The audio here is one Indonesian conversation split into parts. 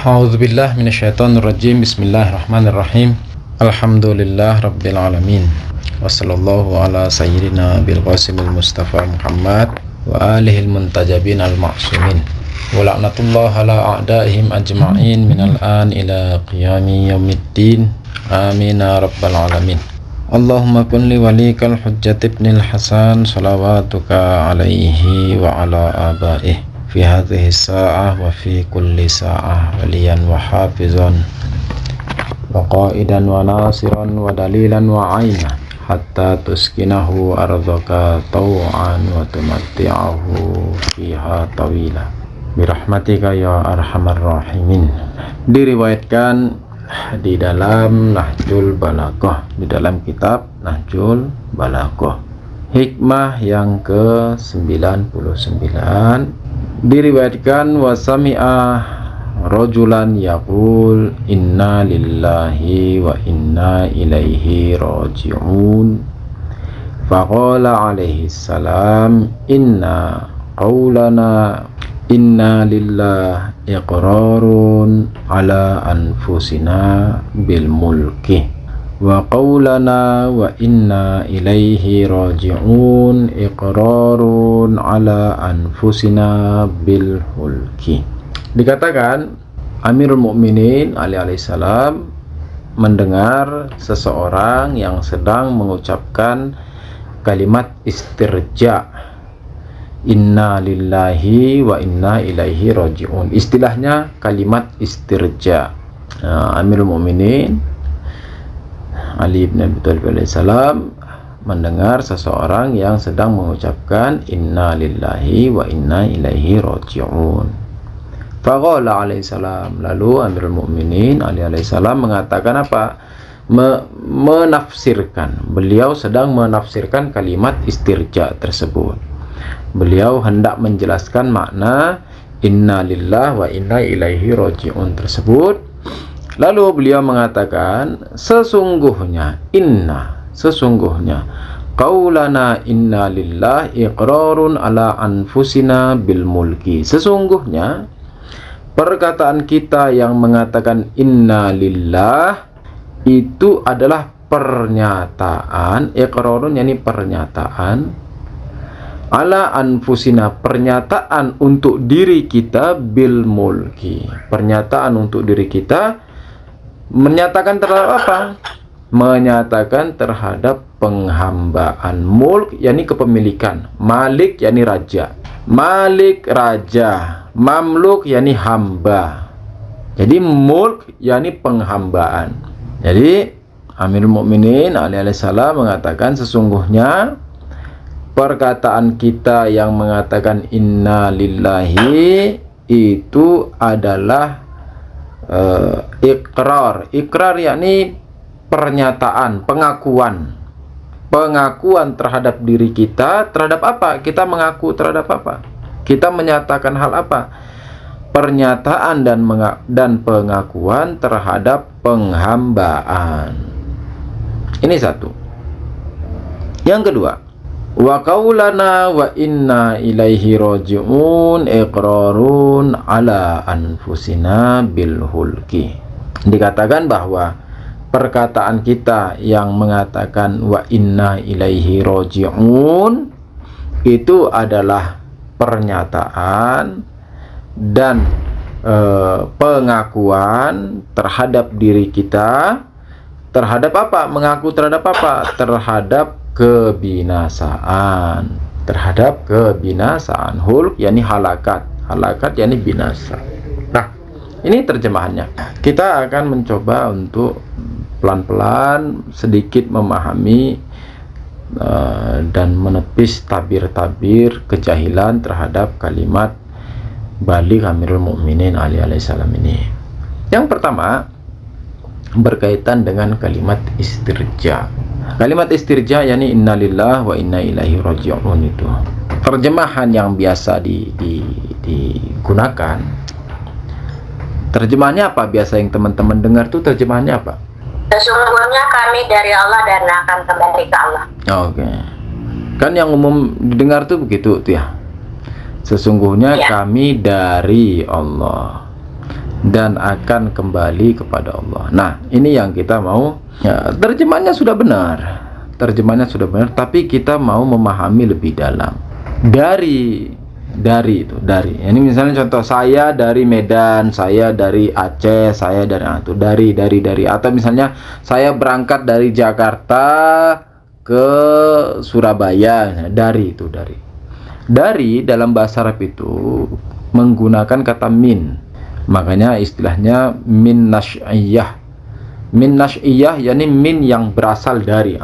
A'udzubillah minasyaitonirrajim. Bismillahirrahmanirrahim. Alhamdulillah rabbil alamin. Wassallallahu ala sayyidina bil qasimil mustafa Muhammad wa alihil muntajabin al ma'sumin. Wa la'natullah ala a'daihim ajma'in minal an ila qiyami yaumiddin. Amin ya rabbal alamin. Allahumma kun li walikal hujjat ibnil Hasan salawatuka alaihi wa ala abaihi fi hadhihi sa'ah wa fi kulli sa'ah waliyan wa hafizan wa qaidan wa nasiran wa dalilan wa aina hatta tuskinahu ardhaka taw'an wa tumatti'ahu fiha tawila birahmatika ya arhamar rahimin. Diriwayatkan di dalam Nahjul Balaghah, di dalam kitab Nahjul Balaghah, hikmah yang ke-99, diriwayatkan wa sami'a rajulan yaqul inna lillahi wa inna ilaihi raji'un faqala alaihi salam inna qaulana inna lillahi iqrarun ala anfusina bil mulki wa qaulana wa inna ilaihi raji'un iqrarun ala anfusina bil hulki. Dikatakan Amirul Mukminin Ali alaihissalam mendengar seseorang yang sedang mengucapkan kalimat istirja, inna lillahi wa inna ilaihi raji'un. Istilahnya kalimat istirja. Amirul Mukminin Ali bin Abi Thalib alaihissalam mendengar seseorang yang sedang mengucapkan inna lillahi wa inna ilaihi raji'un. Faqala alaihissalam, lalu Amirul Mukminin Ali alaihissalam mengatakan apa? Menafsirkan. Beliau sedang menafsirkan kalimat istirja tersebut. Beliau hendak menjelaskan makna inna lillahi wa inna ilaihi raji'un tersebut. Lalu beliau mengatakan sesungguhnya qaulana inna lillahi iqrarun ala anfusina bil mulki. Sesungguhnya perkataan kita yang mengatakan inna lillah itu adalah pernyataan, iqrarun yakni pernyataan, ala anfusina pernyataan untuk diri kita, bil mulki pernyataan untuk diri kita. Menyatakan terhadap apa? Menyatakan terhadap penghambaan. Mulk yakni kepemilikan, malik yakni raja, malik raja, mamluk yakni hamba. Jadi mulk yakni penghambaan. Jadi Amirul Mukminin Ali alaihissalam mengatakan sesungguhnya perkataan kita yang mengatakan inna lillahi itu adalah ikrar yakni pernyataan, pengakuan terhadap diri kita. Terhadap apa? Kita mengaku terhadap apa? Kita menyatakan hal apa? Pernyataan dan pengakuan terhadap penghambaan. Ini satu. Yang kedua, wa qaulana wa inna ilaihi raji'un iqrarun ala anfusina bil hulki. Dikatakan bahwa perkataan kita yang mengatakan wa inna ilaihi raji'un itu adalah pernyataan dan pengakuan terhadap diri kita. Terhadap apa? Mengaku terhadap apa? Terhadap kebinasaan, terhadap kebinasaan. Hulk yakni halakat, halakat yakni binasa. Nah, ini terjemahannya. Kita akan mencoba untuk pelan-pelan sedikit memahami dan menepis tabir-tabir kejahilan terhadap kalimat balik Amirul Mukminin Ali alaihissalam ini. Yang pertama berkaitan dengan kalimat istirja. Kalimat istirja yakni innalillah wa inna ilaihi raji'un itu terjemahan yang biasa digunakan. Terjemahannya apa? Biasa yang teman-teman dengar tuh terjemahannya apa? Sesungguhnya kami dari Allah dan akan kembali ke Allah. Oke. Kan yang umum didengar tuh begitu tuh ya. Sesungguhnya kami dari Allah dan akan kembali kepada Allah. Nah, ini yang kita mau ya, terjemahnya sudah benar. Terjemahnya sudah benar, tapi kita mau memahami lebih dalam. Dari ini misalnya contoh, saya dari Medan, saya dari Aceh, saya dari atau misalnya saya berangkat dari Jakarta ke Surabaya. Dari dalam bahasa Arab itu menggunakan kata min, makanya istilahnya min nasy'iyah. Min nasy'iyah yakni min yang berasal dari,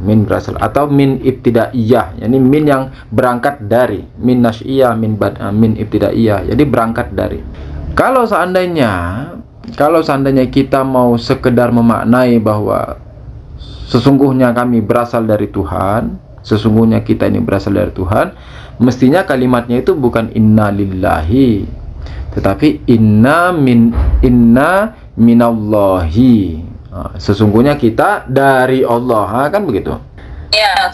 min berasal, atau min ibtidaiyah yakni min yang berangkat dari. Min nasy'iyah, min ibtidaiyah jadi berangkat dari. Kalau seandainya kita mau sekedar memaknai bahwa sesungguhnya kami berasal dari Tuhan, sesungguhnya kita ini berasal dari Tuhan, mestinya kalimatnya itu bukan inna lillahi, tetapi inna minallahi. Sesungguhnya kita dari Allah, kan begitu? Iya.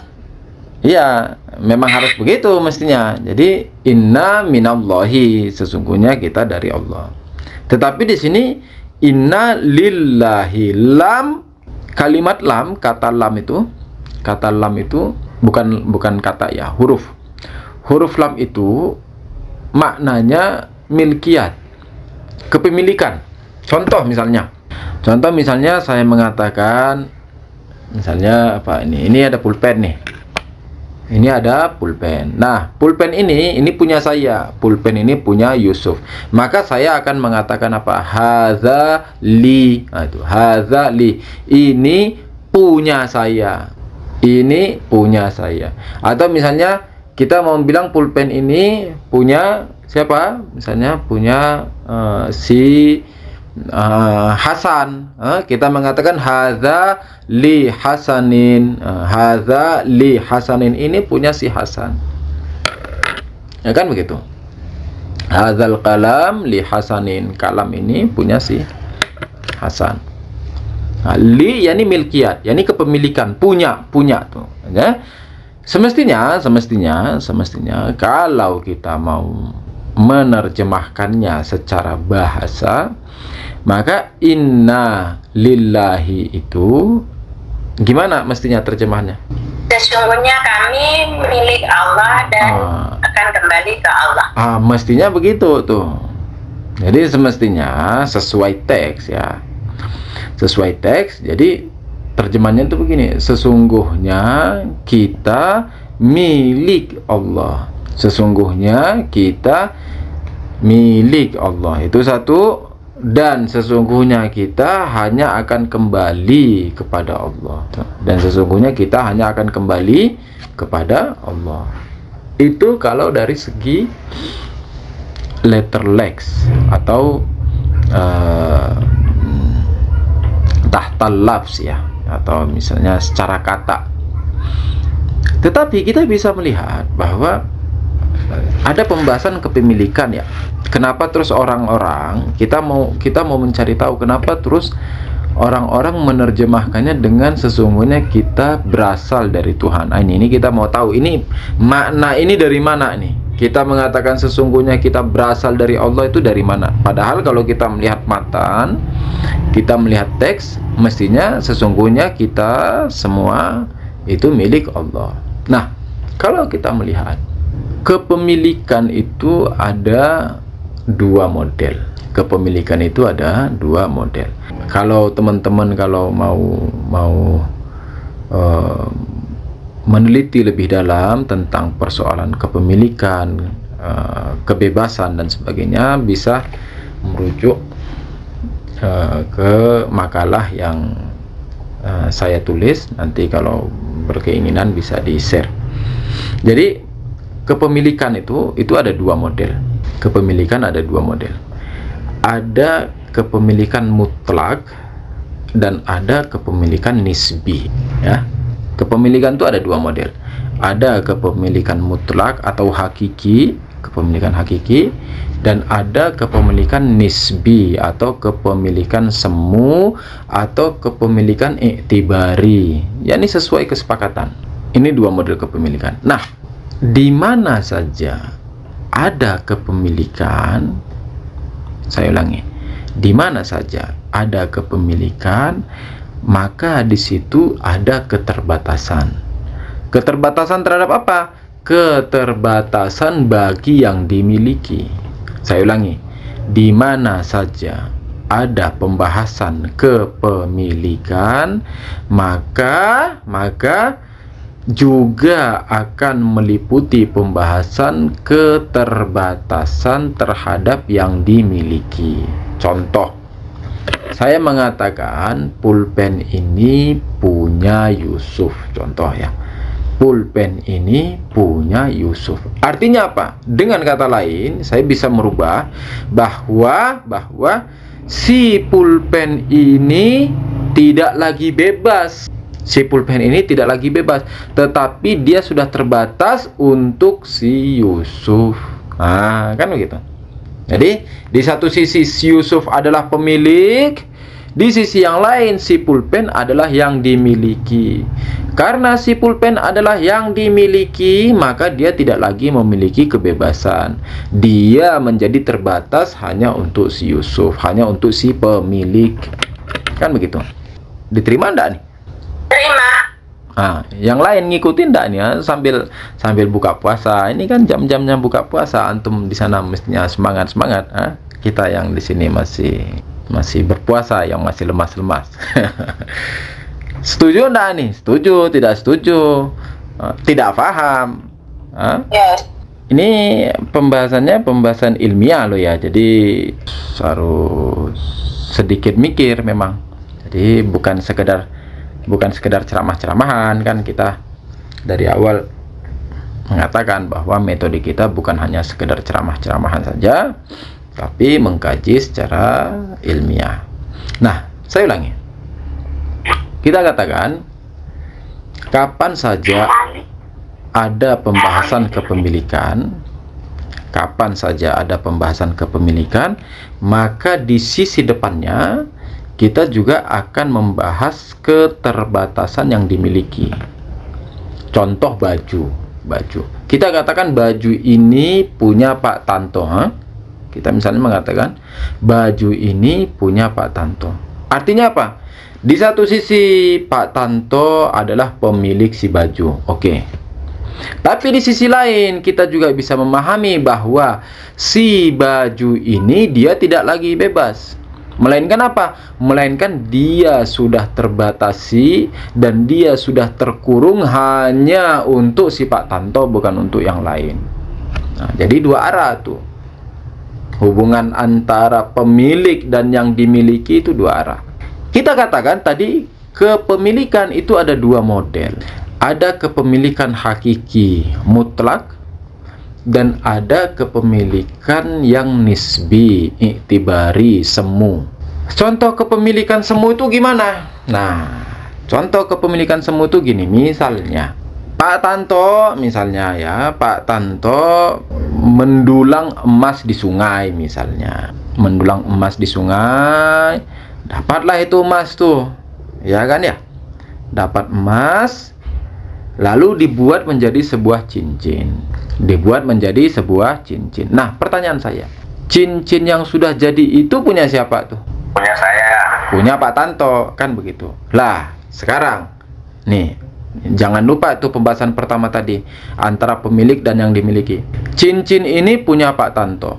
Iya, memang harus begitu mestinya. Jadi inna minallahi, sesungguhnya kita dari Allah. Tetapi di sini inna lillahi, lam, kalimat lam, kata lam itu bukan kata ya, huruf lam itu maknanya milkiyat, kepemilikan. Contoh misalnya saya mengatakan, misalnya apa ini ada pulpen nih. Ini ada pulpen. Nah, pulpen ini punya saya. Pulpen ini punya Yusuf. Maka saya akan mengatakan apa? Hadza li. Itu hadza li. Ini punya saya. Ini punya saya. Atau misalnya kita mau bilang pulpen ini punya siapa? Misalnya punya si Hasan, kita mengatakan hadza li Hasanin. Hadza li Hasanin, ini punya si Hasan, ya kan begitu. Hadzal qalam li Hasanin, kalam ini punya si Hasan. Li yani milkiyat, yani kepemilikan, punya tuh ya. Semestinya kalau kita mau menerjemahkannya secara bahasa, maka inna lillahi itu gimana mestinya terjemahannya? Sesungguhnya kami milik Allah dan akan kembali ke Allah. Mestinya begitu tuh. Jadi semestinya sesuai teks ya. Sesuai teks. Jadi terjemahannya itu begini: sesungguhnya kita milik Allah. Sesungguhnya kita milik Allah, itu satu. Dan sesungguhnya kita hanya akan kembali kepada Allah. Dan sesungguhnya kita hanya akan kembali kepada Allah. Itu kalau dari segi letter lex atau tahtal lafz ya, atau misalnya secara kata. Tetapi kita bisa melihat bahwa ada pembahasan kepemilikan ya. Kenapa terus kita mau mencari tahu kenapa terus orang-orang menerjemahkannya dengan sesungguhnya kita berasal dari Tuhan. Ini kita mau tahu ini makna ini dari mana nih? Kita mengatakan sesungguhnya kita berasal dari Allah, itu dari mana? Padahal kalau kita melihat matan, kita melihat teks, mestinya sesungguhnya kita semua itu milik Allah. Nah, kalau kita melihat kepemilikan itu ada dua model. Kepemilikan itu ada dua model. Kalau teman-teman mau meneliti lebih dalam tentang persoalan kepemilikan, kebebasan dan sebagainya, bisa merujuk ke makalah yang saya tulis. Nanti kalau berkeinginan bisa di-share. Jadi kepemilikan itu ada dua model. Kepemilikan ada dua model. Ada kepemilikan mutlak dan ada kepemilikan nisbi ya. Kepemilikan itu ada dua model. Ada kepemilikan mutlak atau hakiki, kepemilikan hakiki, dan ada kepemilikan nisbi atau kepemilikan semu atau kepemilikan iktibari, yakni sesuai kesepakatan. Ini dua model kepemilikan. Nah, di mana saja ada kepemilikan, saya ulangi, Di mana saja ada kepemilikan, maka di situ ada keterbatasan. Keterbatasan terhadap apa? Keterbatasan bagi yang dimiliki. Saya ulangi, di mana saja ada pembahasan kepemilikan, maka juga akan meliputi pembahasan keterbatasan terhadap yang dimiliki. Contoh, saya mengatakan pulpen ini punya Yusuf. Contoh ya, pulpen ini punya Yusuf. Artinya apa? Dengan kata lain, saya bisa merubah bahwa si pulpen ini tidak lagi bebas. Si pulpen ini tidak lagi bebas, tetapi dia sudah terbatas untuk si Yusuf. Nah, kan begitu. Jadi, di satu sisi si Yusuf adalah pemilik, di sisi yang lain si pulpen adalah yang dimiliki. Karena si pulpen adalah yang dimiliki, maka dia tidak lagi memiliki kebebasan. Dia menjadi terbatas hanya untuk si Yusuf, hanya untuk si pemilik. Kan begitu. Diterima enggak nih? Terima. Nah, yang lain ngikutin enggak nih ya? Sambil buka puasa. Ini kan jam-jamnya buka puasa. Antum di sana mestinya semangat-semangat. Kita yang di sini masih berpuasa, yang masih lemas-lemas. Setuju enggak nih? Setuju, tidak setuju, tidak paham. Yes. Ini pembahasan ilmiah loh ya. Jadi harus sedikit mikir memang. Jadi bukan sekedar ceramah-ceramahan kan. Kita dari awal mengatakan bahwa metode kita bukan hanya sekedar ceramah-ceramahan saja, tapi mengkaji secara ilmiah. Nah, saya ulangi. Kita katakan kapan saja ada pembahasan kepemilikan, maka di sisi depannya kita juga akan membahas keterbatasan yang dimiliki. Contoh baju. Kita katakan baju ini punya Pak Tanto. Kita misalnya mengatakan baju ini punya Pak Tanto. Artinya apa? Di satu sisi Pak Tanto adalah pemilik si baju. Oke. Tapi di sisi lain kita juga bisa memahami bahwa si baju ini dia tidak lagi bebas. Melainkan apa? Melainkan dia sudah terbatasi dan dia sudah terkurung hanya untuk si Pak Tanto, bukan untuk yang lain. Nah, jadi dua arah tuh. Hubungan antara pemilik dan yang dimiliki itu dua arah. Kita katakan tadi kepemilikan itu ada dua model. Ada kepemilikan hakiki mutlak dan ada kepemilikan yang nisbi, iktibari, semu. Contoh kepemilikan semu itu gimana? Nah, contoh kepemilikan semu itu gini, misalnya Pak Tanto, misalnya ya, Pak Tanto mendulang emas di sungai misalnya. Mendulang emas di sungai, dapatlah itu emas tuh. Ya kan ya? Dapat emas, lalu dibuat menjadi sebuah cincin. Nah, pertanyaan saya, cincin yang sudah jadi itu punya siapa tuh? Punya saya. Punya Pak Tanto, kan begitu. Lah, sekarang nih, jangan lupa itu pembahasan pertama tadi, antara pemilik dan yang dimiliki. Cincin ini punya Pak Tanto.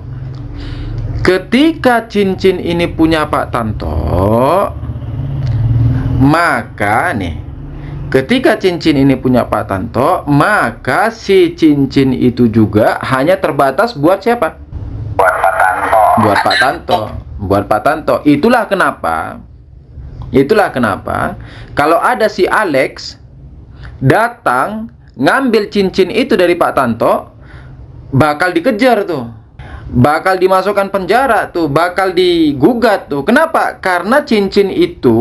Ketika cincin ini punya Pak Tanto, maka nih, ketika cincin ini punya Pak Tanto, maka si cincin itu juga hanya terbatas buat siapa? Buat Pak Tanto. Buat Pak Tanto. Itulah kenapa kalau ada si Alex datang ngambil cincin itu dari Pak Tanto, bakal dikejar tuh. Bakal dimasukkan penjara tuh, bakal digugat tuh. Kenapa? Karena cincin itu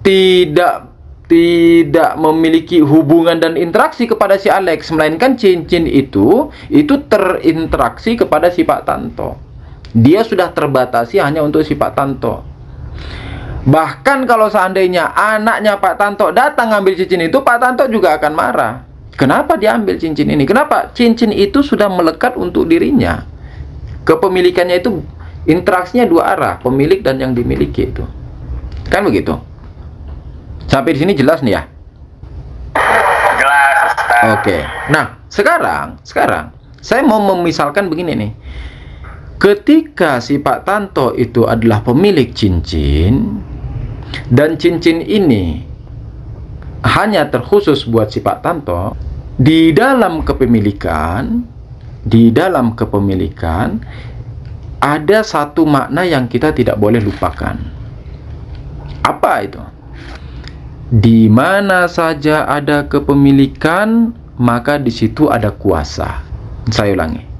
tidak memiliki hubungan dan interaksi kepada si Alex, melainkan cincin itu terinteraksi kepada si Pak Tanto. Dia sudah terbatasi hanya untuk si Pak Tanto. Bahkan kalau seandainya anaknya Pak Tanto datang ngambil cincin itu, Pak Tanto juga akan marah. Kenapa dia ambil cincin ini? Kenapa? Cincin itu sudah melekat untuk dirinya. Kepemilikannya itu Interaksinya dua arah, pemilik dan yang dimiliki itu. Kan begitu? Sampai di sini jelas nih ya? Jelas, Ustaz. Oke. Nah, sekarang saya mau memisalkan begini nih. Ketika si Pak Tanto itu adalah pemilik cincin, dan cincin ini hanya terkhusus buat si Pak Tanto, di dalam kepemilikan ada satu makna yang kita tidak boleh lupakan. Apa itu? Di mana saja ada kepemilikan, maka di situ ada kuasa. Saya ulangi.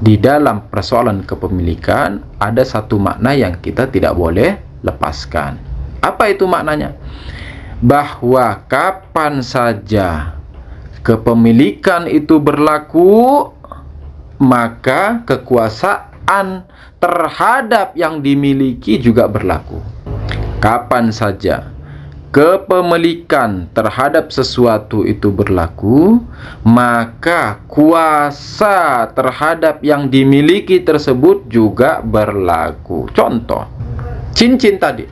Di dalam persoalan kepemilikan ada satu makna yang kita tidak boleh lepaskan. Apa itu maknanya? Bahwa kapan saja kepemilikan itu berlaku, maka kekuasaan terhadap yang dimiliki juga berlaku. Kapan saja kepemilikan terhadap sesuatu itu berlaku, maka kuasa terhadap yang dimiliki tersebut juga berlaku. Contoh, cincin tadi.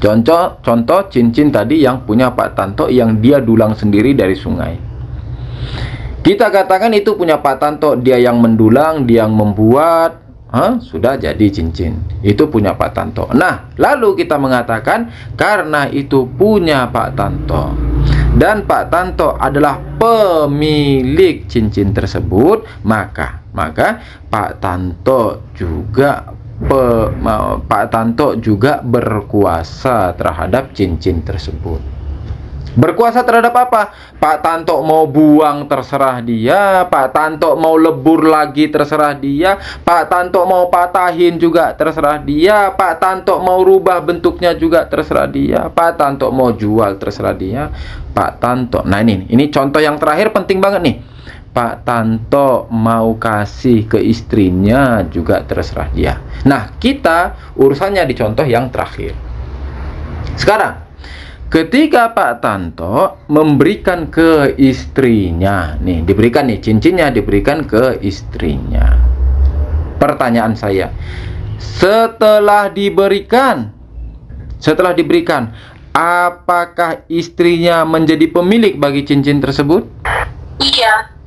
Contoh cincin tadi yang punya Pak Tanto, yang dia dulang sendiri dari sungai. Kita katakan itu punya Pak Tanto, dia yang mendulang, dia yang membuat, sudah jadi cincin. Itu punya Pak Tanto. Nah, lalu kita mengatakan karena itu punya Pak Tanto dan Pak Tanto adalah pemilik cincin tersebut, maka Pak Tanto juga berkuasa terhadap cincin tersebut. Berkuasa terhadap apa? Pak Tanto mau buang terserah dia, Pak Tanto mau lebur lagi terserah dia, Pak Tanto mau patahin juga terserah dia, Pak Tanto mau rubah bentuknya juga terserah dia, Pak Tanto mau jual terserah dia, Pak Tanto. Nah ini contoh yang terakhir penting banget nih. Pak Tanto mau kasih ke istrinya juga terserah dia. Nah, kita urusannya di contoh yang terakhir. Sekarang ketika Pak Tanto memberikan ke istrinya, diberikan cincinnya diberikan ke istrinya. Pertanyaan saya, setelah diberikan, apakah istrinya menjadi pemilik bagi cincin tersebut?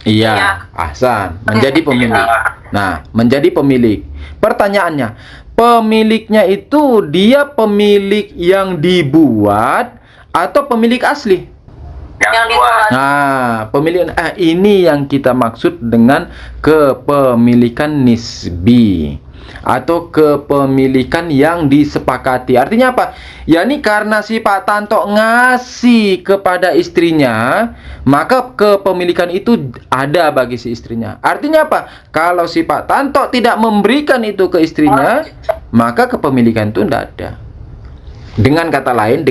Iya, ahsan, menjadi pemilik. Nah, menjadi pemilik. Pertanyaannya, pemiliknya itu dia pemilik yang dibuat atau pemilik asli? Yang dibuat. Nah, pemilikan ini yang kita maksud dengan kepemilikan nisbi atau kepemilikan yang disepakati. Artinya apa? Ya ini karena si Pak Tanto ngasih kepada istrinya, maka kepemilikan itu ada bagi si istrinya. Artinya apa? Kalau si Pak Tanto tidak memberikan itu ke istrinya, maka kepemilikan itu tidak ada. Dengan kata lain,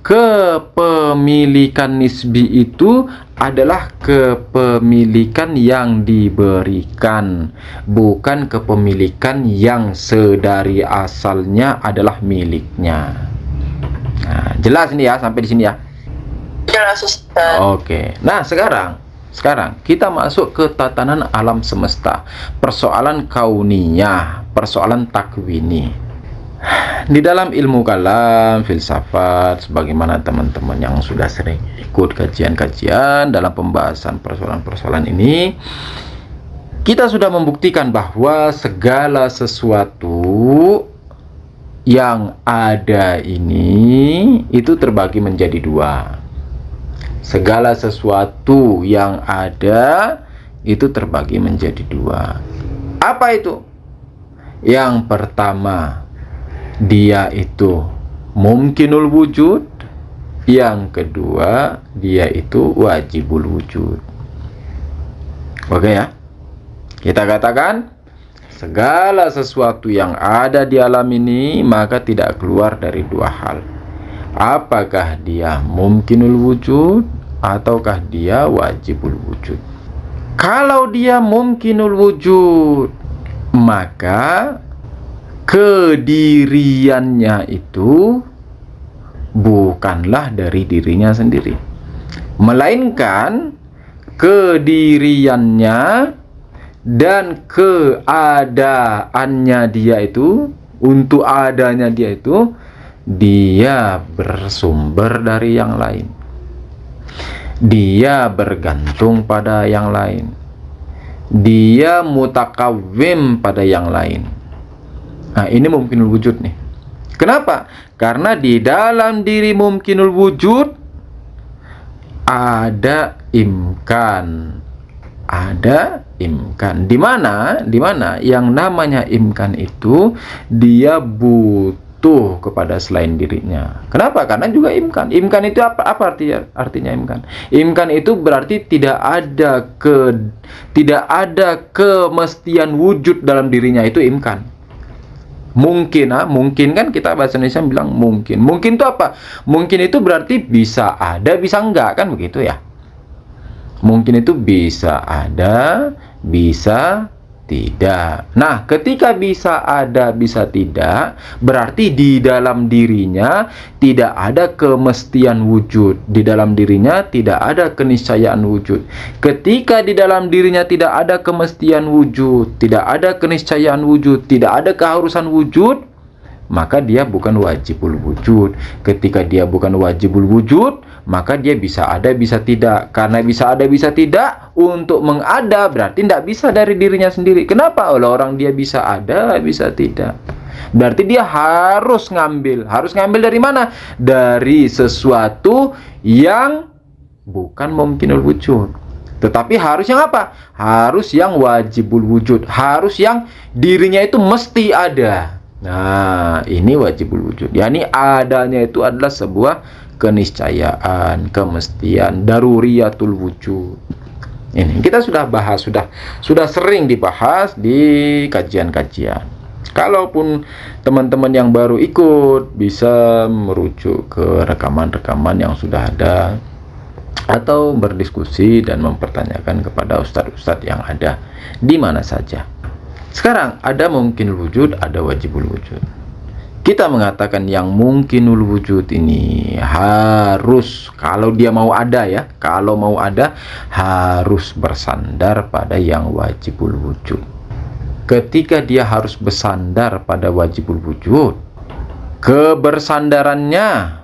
kepemilikan nisbi itu adalah kepemilikan yang diberikan, bukan kepemilikan yang sedari asalnya adalah miliknya. Nah, jelas ini ya, sampai di sini ya. Jelas, Ustaz. Oke. Nah, sekarang kita masuk ke tatanan alam semesta, persoalan kauniyah, persoalan takwini. Di dalam ilmu kalam, filsafat, sebagaimana teman-teman yang sudah sering ikut kajian-kajian dalam pembahasan persoalan-persoalan ini, kita sudah membuktikan bahwa segala sesuatu yang ada ini itu terbagi menjadi dua. Segala sesuatu yang ada itu terbagi menjadi dua. Apa itu? Yang pertama, dia itu mungkinul wujud. Yang kedua, dia itu wajibul wujud. Oke ya? Kita katakan segala sesuatu yang ada di alam ini maka tidak keluar dari dua hal. Apakah dia mungkinul wujud ataukah dia wajibul wujud? Kalau dia mungkinul wujud, maka kediriannya itu bukanlah dari dirinya sendiri, melainkan kediriannya dan keadaannya dia itu, untuk adanya dia itu, dia bersumber dari yang lain. Dia bergantung pada yang lain. Dia mutakawim pada yang lain. Nah, ini mumkinul wujud nih. Kenapa? Karena di dalam diri mumkinul wujud ada imkan. Ada imkan. Di mana yang namanya imkan itu dia butuh kepada selain dirinya. Kenapa? Karena juga imkan. Imkan itu apa artinya imkan? Imkan itu berarti tidak ada kemestian wujud dalam dirinya, itu imkan. Mungkin kan kita bahasa Indonesia bilang mungkin. Mungkin itu apa? Mungkin itu berarti bisa ada, bisa enggak, kan begitu ya. Mungkin itu bisa ada, bisa tidak. Nah, ketika bisa ada, bisa tidak, berarti di dalam dirinya tidak ada kemestian wujud. Di dalam dirinya tidak ada keniscayaan wujud. Ketika di dalam dirinya tidak ada kemestian wujud, tidak ada keniscayaan wujud, tidak ada keharusan wujud, maka dia bukan wajibul wujud. Ketika dia bukan wajibul wujud, maka dia bisa ada, bisa tidak. Karena bisa ada, bisa tidak, untuk mengada berarti tidak bisa dari dirinya sendiri. Kenapa? Oleh orang dia bisa ada, bisa tidak. Berarti dia harus ngambil dari mana? Dari sesuatu yang bukan mumkinul wujud. Tetapi harus yang apa? Harus yang wajibul wujud. Harus yang dirinya itu mesti ada. Nah, ini wajibul wujud. Yani adanya itu adalah sebuah keniscayaan, kemestian, daruriyatul wujud. Ini kita sudah bahas, sudah sering dibahas di kajian-kajian. Kalaupun teman-teman yang baru ikut, bisa merujuk ke rekaman-rekaman yang sudah ada, atau berdiskusi dan mempertanyakan kepada ustadz-ustadz yang ada di mana saja. Sekarang ada mungkinul wujud, ada wajibul wujud. Kita mengatakan yang mungkinul wujud ini harus, kalau dia mau ada ya, kalau mau ada harus bersandar pada yang wajibul wujud. Ketika dia harus bersandar pada wajibul wujud, kebersandarannya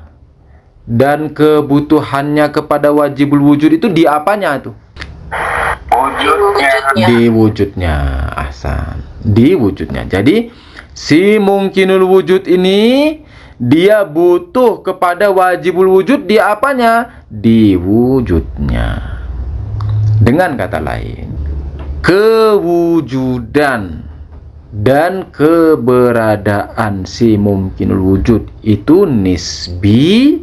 dan kebutuhannya kepada wajibul wujud itu di apanya tuh? Di wujudnya. Ahsan. Di wujudnya. Jadi si mungkinul wujud ini dia butuh kepada wajibul wujud di apanya? Di wujudnya. Dengan kata lain, kewujudan dan keberadaan si mumkinul wujud itu nisbi,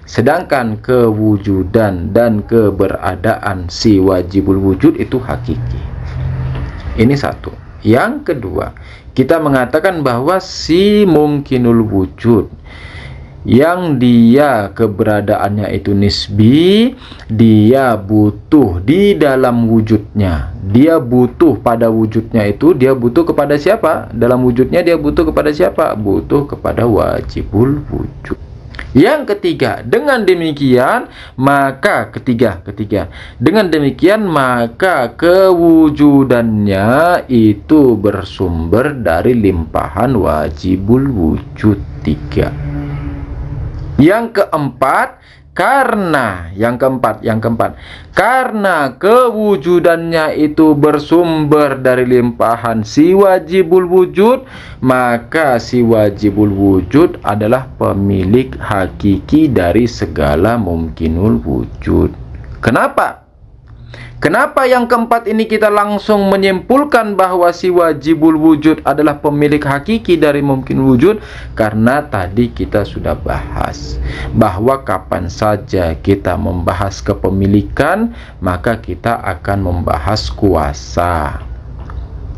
sedangkan kewujudan dan keberadaan si wajibul wujud itu hakiki. Ini satu. Yang kedua, kita mengatakan bahwa si mumkinul wujud yang dia keberadaannya itu nisbi, dia butuh di dalam wujudnya. Dia butuh pada wujudnya itu, dia butuh kepada siapa? Dalam wujudnya dia butuh kepada siapa? Butuh kepada wajibul wujud. Yang ketiga, dengan demikian maka dengan demikian maka kewujudannya itu bersumber dari limpahan wajibul wujud 3. Yang keempat, karena kewujudannya itu bersumber dari limpahan si wajibul wujud, maka si wajibul wujud adalah pemilik hakiki dari segala mumkinul wujud. Kenapa yang keempat ini kita langsung menyimpulkan bahwa si wajibul wujud adalah pemilik hakiki dari mumkin wujud? Karena tadi kita sudah bahas bahwa kapan saja kita membahas kepemilikan, maka kita akan membahas kuasa.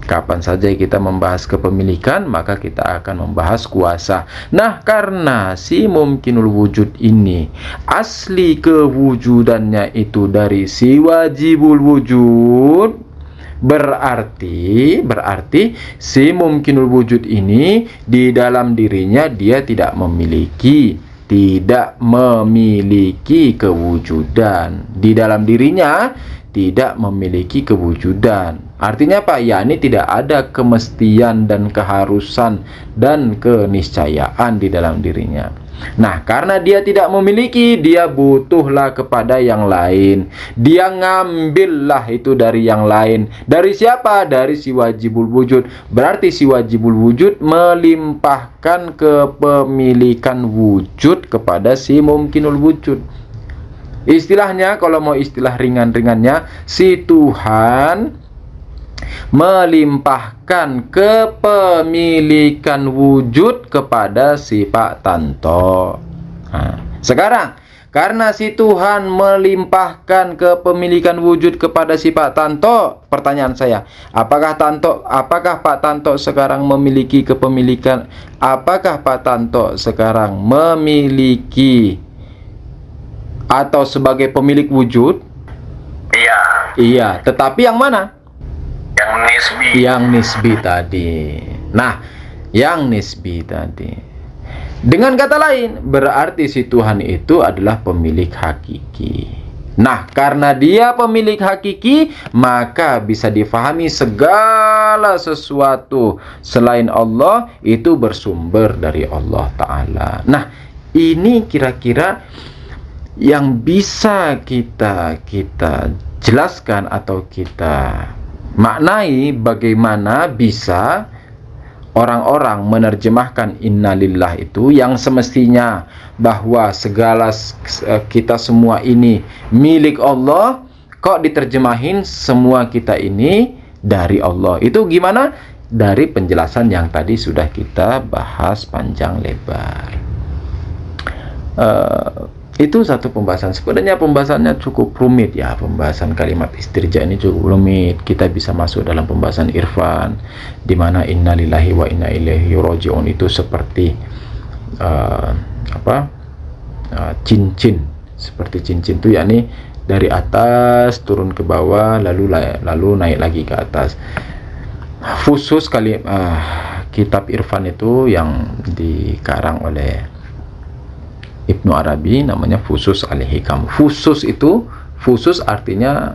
Kapan saja kita membahas kepemilikan, maka kita akan membahas kuasa. Nah, karena si mumkinul wujud ini asli kewujudannya itu dari si wajibul wujud, berarti si mumkinul wujud ini di dalam dirinya dia tidak memiliki tidak memiliki kewujudan. Di dalam dirinya tidak memiliki kewujudan. Artinya apa? Yakni tidak ada kemestian dan keharusan dan keniscayaan di dalam dirinya. Nah, karena dia tidak memiliki, dia butuhlah kepada yang lain. Dia ngambillah itu dari yang lain. Dari siapa? Dari si wajibul wujud. Berarti si wajibul wujud melimpahkan kepemilikan wujud kepada si mumkinul wujud. Istilahnya, kalau mau istilah ringan-ringannya, si Tuhan melimpahkan kepemilikan wujud kepada si Pak Tanto. Sekarang, karena si Tuhan melimpahkan kepemilikan wujud kepada si Pak Tanto, pertanyaan saya, apakah Pak Tanto sekarang memiliki kepemilikan? Apakah Pak Tanto sekarang memiliki atau sebagai pemilik wujud? Iya. Iya, tetapi yang mana? Yang nisbi. Yang nisbi tadi. Nah, yang nisbi tadi. Dengan kata lain, berarti si Tuhan itu adalah pemilik hakiki. Nah, karena dia pemilik hakiki, maka bisa difahami segala sesuatu selain Allah itu bersumber dari Allah Ta'ala. Nah, ini kira-kira yang bisa kita jelaskan atau kita maknai bagaimana bisa orang-orang menerjemahkan innalillah itu yang semestinya bahwa segala kita semua ini milik Allah, kok diterjemahin semua kita ini dari Allah. Itu gimana? Dari penjelasan yang tadi sudah kita bahas panjang lebar. Itu satu pembahasan. Sebenarnya pembahasannya cukup rumit ya. Pembahasan kalimat istirja ini cukup rumit. Kita bisa masuk dalam pembahasan irfan, di mana innalillahi wa inna ilaihi raji'un itu seperti cincin. Seperti cincin itu yakni dari atas turun ke bawah lalu naik lagi ke atas. Khusus kitab irfan itu yang dikarang oleh Ibnu Arabi namanya Fusus al-Hikam. Fusus artinya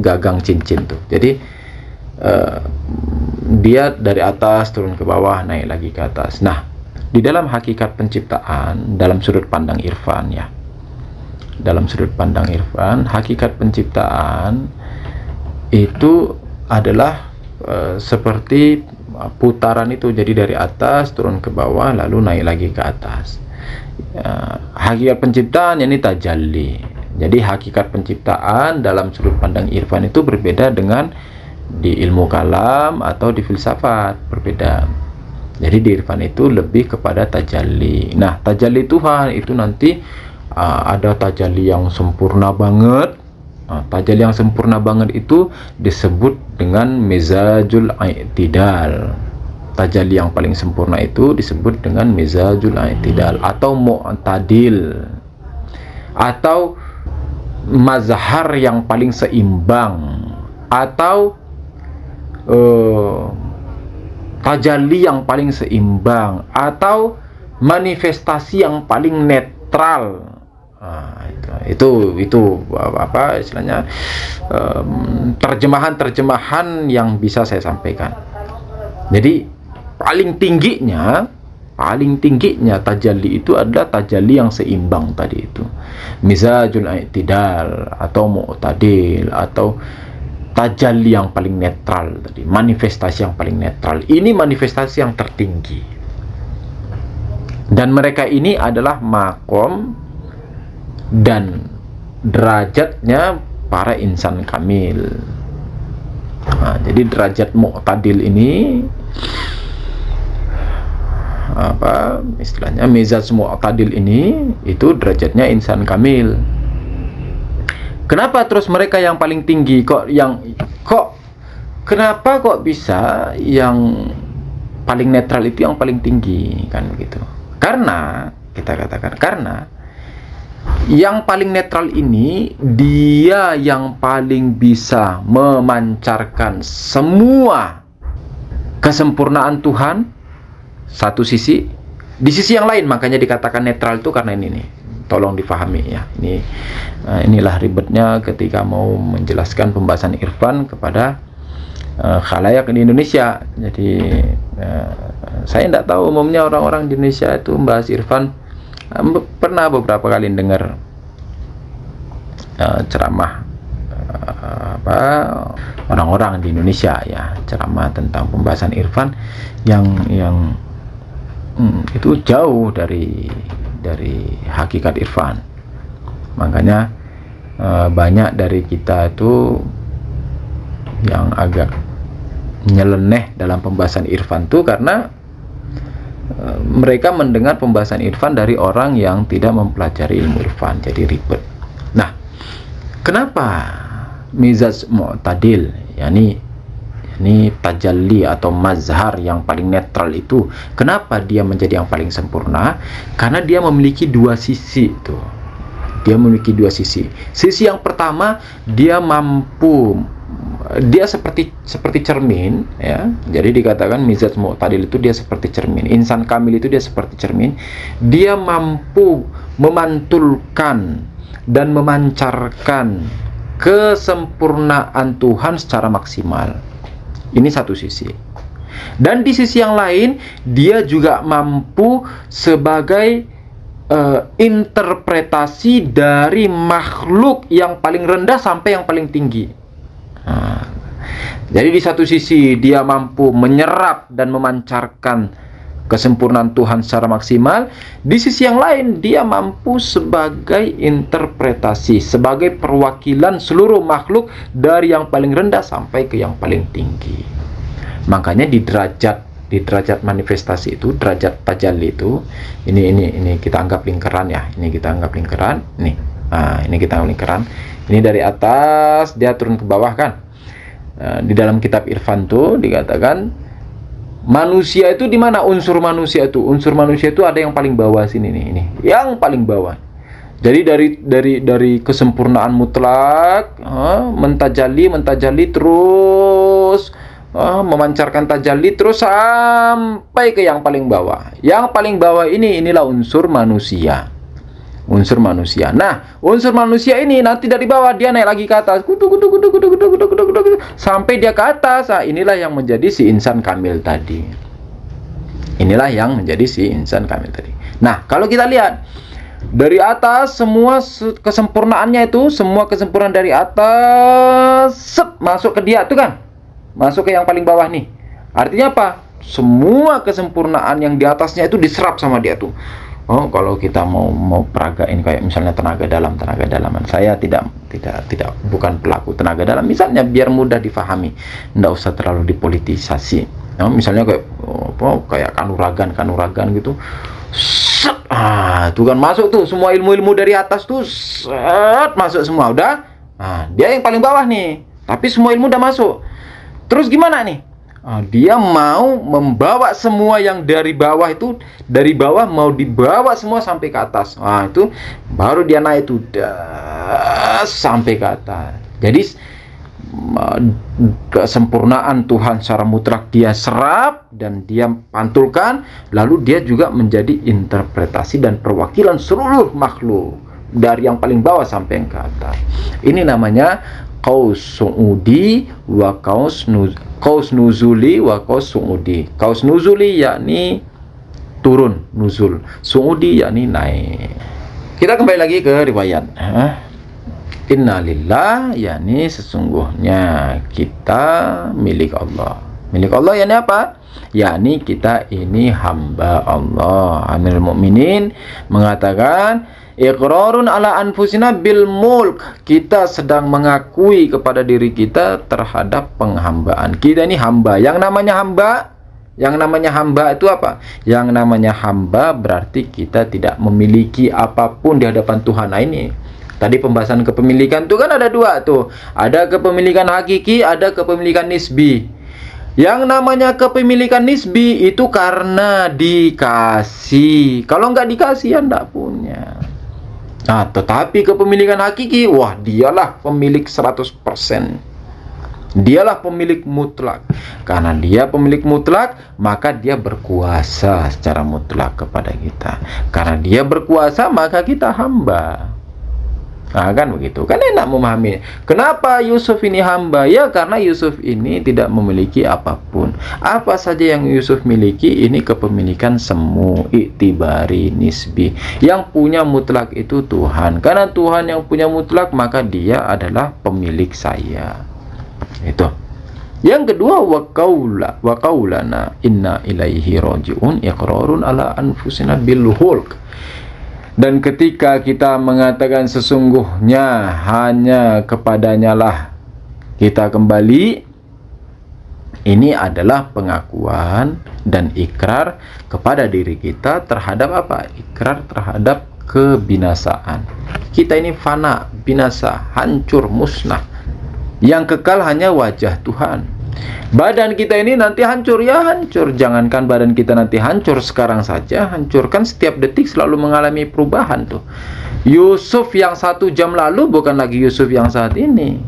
gagang cincin tuh. Jadi dia dari atas turun ke bawah naik lagi ke atas. Nah, di dalam hakikat penciptaan, dalam sudut pandang irfan ya. Dalam sudut pandang irfan, hakikat penciptaan itu adalah seperti putaran itu. Jadi dari atas turun ke bawah lalu naik lagi ke atas. Hakikat penciptaan ini tajalli. Jadi hakikat penciptaan dalam sudut pandang irfan itu berbeda dengan di ilmu kalam atau di filsafat, berbeda. Jadi di irfan itu lebih kepada tajalli. Nah, tajalli Tuhan itu nanti ada tajalli yang sempurna banget. Tajalli yang sempurna banget itu disebut dengan mizajul i'tidal. Tajalli yang paling sempurna itu disebut dengan mizajul i'tidal atau mu'tadil atau mazhar yang paling seimbang atau tajalli yang paling seimbang atau manifestasi yang paling netral. Itu apa istilahnya, terjemahan yang bisa saya sampaikan. Jadi paling tingginya tajalli itu adalah tajalli yang seimbang tadi itu, mizajul i'tidal atau mu'tadil atau tajalli yang paling netral tadi, manifestasi yang paling netral. Ini manifestasi yang tertinggi, dan mereka ini adalah makom dan derajatnya para insan kamil. Jadi derajat mu'tadil ini apa istilahnya, mizaj mu'tadil ini itu derajatnya insan kamil. Kenapa terus mereka yang paling tinggi kenapa kok bisa yang paling netral itu yang paling tinggi, kan begitu? Karena kita katakan karena yang paling netral ini dia yang paling bisa memancarkan semua kesempurnaan Tuhan satu sisi, Di sisi yang lain, makanya dikatakan netral itu karena ini nih. Tolong difahami ya. Inilah ribetnya ketika mau menjelaskan pembahasan irfan kepada khalayak di Indonesia. Jadi saya tidak tahu umumnya orang-orang di Indonesia itu membahas irfan. Pernah beberapa kali dengar ceramah orang-orang di Indonesia ya, ceramah tentang pembahasan irfan yang itu jauh dari hakikat irfan. Makanya banyak dari kita itu yang agak nyeleneh dalam pembahasan irfan itu karena mereka mendengar pembahasan irfan dari orang yang tidak mempelajari ilmu irfan, jadi ribet. Nah, kenapa mizaj mu'tadil, yakni tajalli atau mazhar yang paling netral itu, kenapa dia menjadi yang paling sempurna? Karena dia memiliki dua sisi tuh. Dia memiliki dua sisi. Sisi yang pertama, dia seperti cermin ya. Jadi dikatakan mizaj mu'tadil itu dia seperti cermin. Insan kamil itu dia seperti cermin. Dia mampu memantulkan dan memancarkan kesempurnaan Tuhan secara maksimal. Ini satu sisi. Dan di sisi yang lain, dia juga mampu sebagai interpretasi dari makhluk yang paling rendah sampai yang paling tinggi. Jadi di satu sisi dia mampu menyerap dan memancarkan kesempurnaan Tuhan secara maksimal. Di sisi yang lain dia mampu sebagai interpretasi, sebagai perwakilan seluruh makhluk dari yang paling rendah sampai ke yang paling tinggi. Makanya di derajat manifestasi itu, derajat tajalli itu, ini kita anggap lingkaran ya. Ini kita anggap lingkaran. Ini kita anggap lingkaran. Ini dari atas dia turun ke bawah kan. Di dalam kitab irfan tuh dikatakan manusia itu di mana unsur manusia itu? Unsur manusia itu ada yang paling bawah sini nih, ini. Yang paling bawah. Jadi dari kesempurnaan mutlak, mentajalli terus memancarkan tajalli terus sampai ke yang paling bawah. Yang paling bawah inilah unsur manusia. Unsur manusia. Nah, unsur manusia ini nanti dari bawah dia naik lagi ke atas, sampai dia ke atas. Inilah yang menjadi si insan kamil tadi. Inilah yang menjadi si insan kamil tadi. Nah, kalau kita lihat dari atas, semua kesempurnaannya itu, semua kesempurnaan dari atas masuk ke dia tuh kan, masuk ke yang paling bawah nih. Artinya apa? Semua kesempurnaan yang di atasnya itu diserap sama dia tuh. Oh, kalau kita mau peragain kayak misalnya tenaga dalaman. Saya bukan pelaku tenaga dalam. Misalnya biar mudah difahami, nggak usah terlalu dipolitisasi. Misalnya kayak kanuragan gitu. Itu kan masuk tuh semua ilmu-ilmu dari atas tuh, masuk semua udah. Dia yang paling bawah nih, tapi semua ilmu udah masuk. Terus gimana nih? Dia mau membawa semua yang dari bawah itu, dari bawah mau dibawa semua sampai ke atas. Itu baru dia naik itu sampai ke atas. Jadi kesempurnaan Tuhan secara mutlak dia serap dan dia pantulkan, lalu dia juga menjadi interpretasi dan perwakilan seluruh makhluk dari yang paling bawah sampai yang ke atas. Ini namanya qaus su'udi wa qaus nuzuli wa qaus su'udi. Qaus nuzuli yakni turun, nuzul. Su'udi yakni naik. Kita kembali lagi ke riwayat. Innalillah yakni sesungguhnya kita milik Allah. Milik Allah yakni apa? Yakni kita ini hamba Allah. Amirul Mukminin mengatakan iqrarun ala anfusina bil mulk. Kita sedang mengakui kepada diri kita terhadap penghambaan. Kita ini hamba. Yang namanya hamba itu apa? Yang namanya hamba berarti kita tidak memiliki apapun di hadapan Tuhan. Nah ini tadi pembahasan kepemilikan itu kan ada dua tuh. Ada kepemilikan hakiki, ada kepemilikan nisbi. Yang namanya kepemilikan nisbi itu karena dikasih. Kalau nggak dikasih ya nggak punya. Tetapi kepemilikan hakiki, wah dialah pemilik 100%. Dialah pemilik mutlak. Karena dia pemilik mutlak, maka dia berkuasa secara mutlak kepada kita. Karena dia berkuasa, maka kita hamba. Nah, kan begitu. Kan enak memahami. Kenapa Yusuf ini hamba? Ya, karena Yusuf ini tidak memiliki apapun. Apa saja yang Yusuf miliki, ini kepemilikan semu, iktibari, nisbi. Yang punya mutlak itu Tuhan. Karena Tuhan yang punya mutlak, maka dia adalah pemilik saya. Itu. Yang kedua, wa qaulana inna ilaihi rajiun iqrarun ala anfusina bil hulk. Dan ketika kita mengatakan sesungguhnya hanya kepadanya lah kita kembali, ini adalah pengakuan dan ikrar kepada diri kita terhadap apa? Ikrar terhadap kebinasaan. Kita ini fana, binasa, hancur, musnah. Yang kekal hanya wajah Tuhan. Badan kita ini nanti hancur, ya hancur. Jangankan badan kita nanti hancur, sekarang saja hancur. Kan setiap detik selalu mengalami perubahan tuh. Yusuf yang 1 jam lalu bukan lagi Yusuf yang saat ini.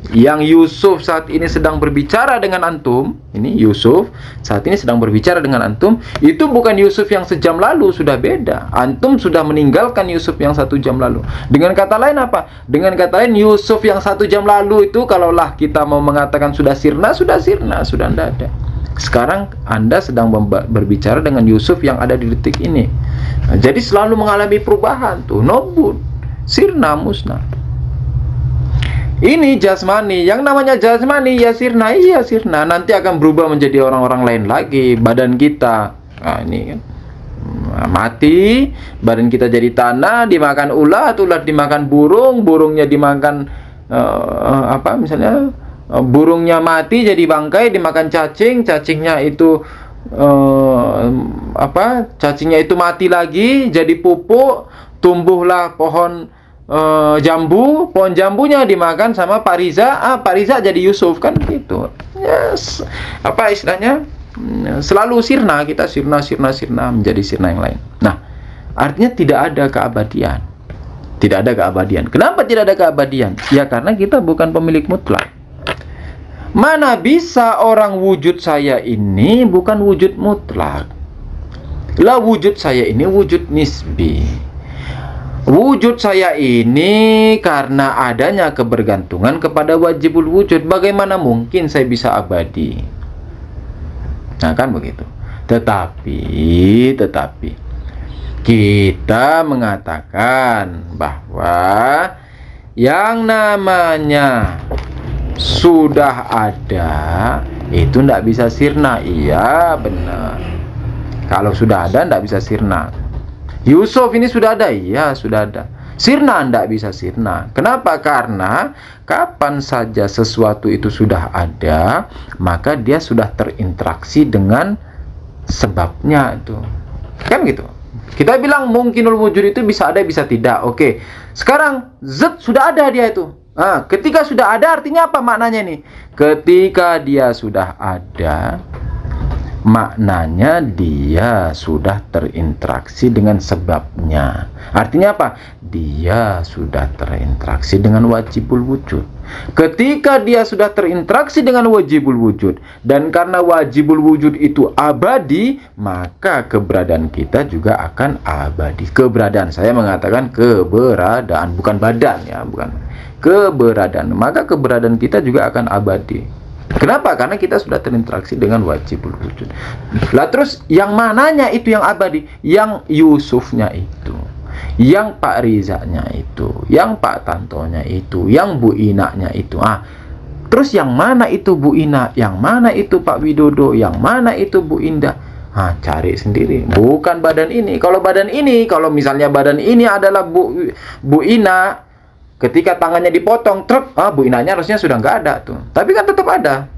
Yang Yusuf saat ini sedang berbicara dengan antum, ini Yusuf saat ini sedang berbicara dengan antum, itu bukan Yusuf yang sejam lalu, sudah beda. Antum sudah meninggalkan Yusuf yang 1 jam lalu. Dengan kata lain apa? Dengan kata lain, Yusuf yang 1 jam lalu itu, kalaulah kita mau mengatakan sudah sirna, sudah tidak ada. Sekarang Anda sedang berbicara dengan Yusuf yang ada di detik ini. Nah, jadi selalu mengalami perubahan tuh, nobud, sirna, musnah. Ini jasmani, yang namanya jasmani ya sirna, iya sirna, nanti akan berubah menjadi orang-orang lain lagi. Badan kita, nah ini kan mati, badan kita jadi tanah, dimakan ulat, ulat dimakan burung, burungnya dimakan misalnya burungnya mati jadi bangkai, dimakan cacing, cacingnya itu cacingnya itu mati lagi jadi pupuk, tumbuhlah pohon jambu, pohon jambunya dimakan sama Pak Riza, Pak Riza jadi Yusuf, kan gitu. Yes. Apa istilahnya? Selalu sirna, kita sirna menjadi sirna yang lain. Nah, artinya tidak ada keabadian. Tidak ada keabadian. Kenapa tidak ada keabadian? Ya karena kita bukan pemilik mutlak. Mana bisa orang wujud saya ini bukan wujud mutlak. Lah wujud saya ini wujud nisbi. Wujud saya ini karena adanya kebergantungan kepada wajibul wujud. Bagaimana mungkin saya bisa abadi? Nah kan begitu. Tetapi kita mengatakan bahwa yang namanya sudah ada itu tidak bisa sirna. Iya benar. Kalau sudah ada tidak bisa sirna. Yusuf ini sudah ada, iya sudah ada. Sirna tidak bisa sirna. Kenapa? Karena kapan saja sesuatu itu sudah ada, maka dia sudah terinteraksi dengan sebabnya itu. Kan gitu. Kita bilang mungkinul wujud itu bisa ada, bisa tidak. Oke. Sekarang zat sudah ada dia itu. Nah, ketika sudah ada artinya apa maknanya nih? Ketika dia sudah ada, maknanya dia sudah terinteraksi dengan sebabnya. Artinya apa? Dia sudah terinteraksi dengan wajibul wujud. Ketika dia sudah terinteraksi dengan wajibul wujud, dan karena wajibul wujud itu abadi, maka keberadaan kita juga akan abadi. Keberadaan, saya mengatakan keberadaan, bukan badan ya, bukan. Keberadaan, maka keberadaan kita juga akan abadi. Kenapa? Karena kita sudah terinteraksi dengan wajibul wujud. Lah terus yang mananya itu yang abadi? Yang Yusufnya itu, yang Pak Rizanya itu, yang Pak Tantonya itu, yang Bu Inanya itu. Terus yang mana itu Bu Ina? Yang mana itu Pak Widodo? Yang mana itu Bu Indah? Cari sendiri. Bukan badan ini. Kalau badan ini, kalau misalnya badan ini adalah Bu Ina, ketika tangannya dipotong, truk, Bu Inanya harusnya sudah nggak ada tuh. Tapi kan tetap ada.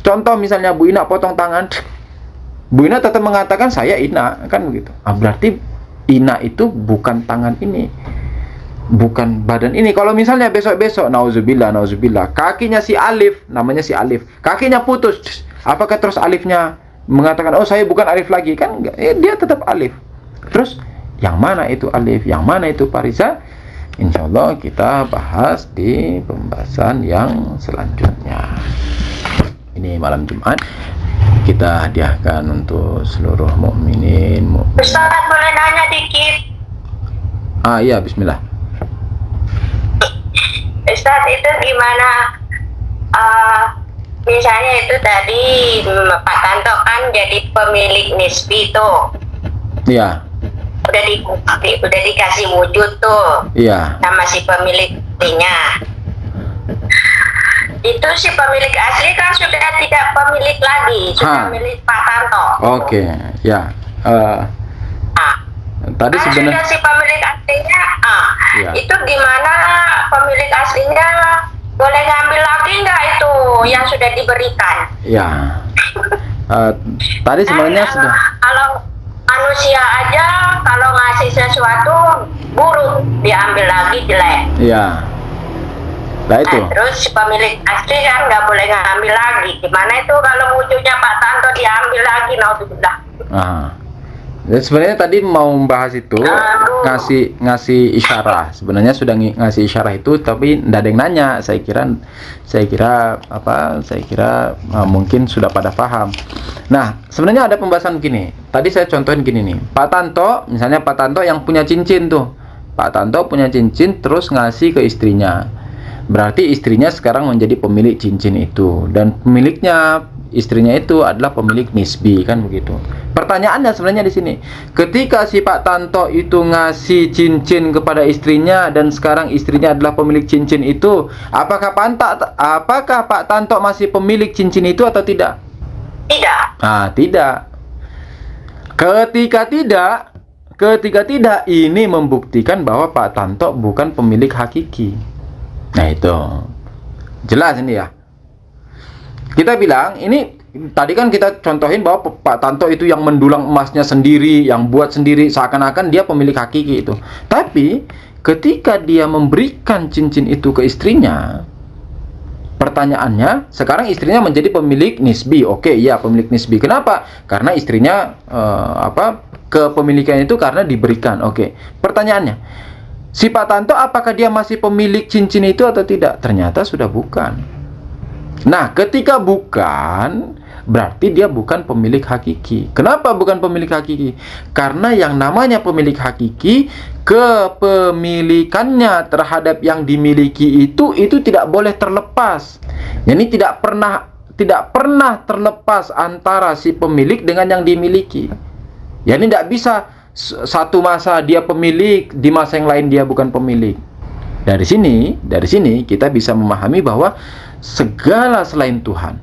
Contoh misalnya Bu Ina potong tangan, Bu Ina tetap mengatakan saya Ina, kan begitu. Berarti Ina itu bukan tangan ini, bukan badan ini. Kalau misalnya besok-besok, nauzubillah, kakinya si Alif, namanya si Alif, kakinya putus, apakah terus Alifnya mengatakan, oh saya bukan Alif lagi? Kan enggak, dia tetap Alif. Terus yang mana itu Alif, yang mana itu Pariza? Insya Allah kita bahas di pembahasan yang selanjutnya. Ini malam Jumat kita hadiahkan untuk seluruh mukminin. Ustaz, boleh nanya dikit? Iya, bismillah. Ustaz, itu gimana? Misalnya itu tadi Pak Tanto kan jadi pemilik nisbi tuh. Iya. Udah dikasih wujud tuh. Iya. Sama si pemiliknya. Itu si pemilik asli kan sudah tidak pemilik lagi, sudah milik Pak Tanto. Oke, ya. Tadi sebenarnya sudah si pemilik aslinya, ya. Itu gimana pemilik aslinya boleh ngambil lagi nggak itu yang sudah diberikan? Ya. Tadi sebenarnya sudah. Kalau manusia aja kalau ngasih sesuatu buruk diambil lagi jelek. Iya. Nah itu. Terus pemilik asli kan nggak boleh ngambil lagi. Gimana itu kalau wujudnya Pak Tanto diambil lagi? Naudzubillah. Jadi sebenarnya tadi mau membahas itu ngasih isyarat. Sebenarnya sudah ngasih isyarat itu, tapi nggak ada yang nanya. Saya kira mungkin sudah pada paham. Nah, sebenarnya ada pembahasan gini. Tadi saya contohin gini nih. Pak Tanto, misalnya Pak Tanto yang punya cincin tuh. Pak Tanto punya cincin terus ngasih ke istrinya. Berarti istrinya sekarang menjadi pemilik cincin itu, dan pemiliknya istrinya itu adalah pemilik nisbi, kan begitu. Pertanyaannya sebenarnya di sini, ketika si Pak Tanto itu ngasih cincin kepada istrinya dan sekarang istrinya adalah pemilik cincin itu, apakah Pak Tanto masih pemilik cincin itu atau tidak? Tidak. Tidak. Ketika tidak, ini membuktikan bahwa Pak Tanto bukan pemilik hakiki. Nah itu jelas ini ya. Kita bilang ini tadi kan kita contohin bahwa Pak Tanto itu yang mendulang emasnya sendiri, yang buat sendiri, seakan-akan dia pemilik hakiki itu. Tapi ketika dia memberikan cincin itu ke istrinya, pertanyaannya sekarang istrinya menjadi pemilik nisbi. Oke, ya pemilik nisbi. Kenapa? Karena istrinya kepemilikan itu karena diberikan. Oke. Pertanyaannya, si Pak Tanto apakah dia masih pemilik cincin itu atau tidak? Ternyata sudah bukan. Nah, ketika bukan, berarti dia bukan pemilik hakiki. Kenapa bukan pemilik hakiki? Karena yang namanya pemilik hakiki, kepemilikannya terhadap yang dimiliki itu tidak boleh terlepas. Jadi tidak pernah terlepas antara si pemilik dengan yang dimiliki. Jadi tidak bisa satu masa dia pemilik, di masa yang lain dia bukan pemilik. Dari sini kita bisa memahami bahwa segala selain Tuhan.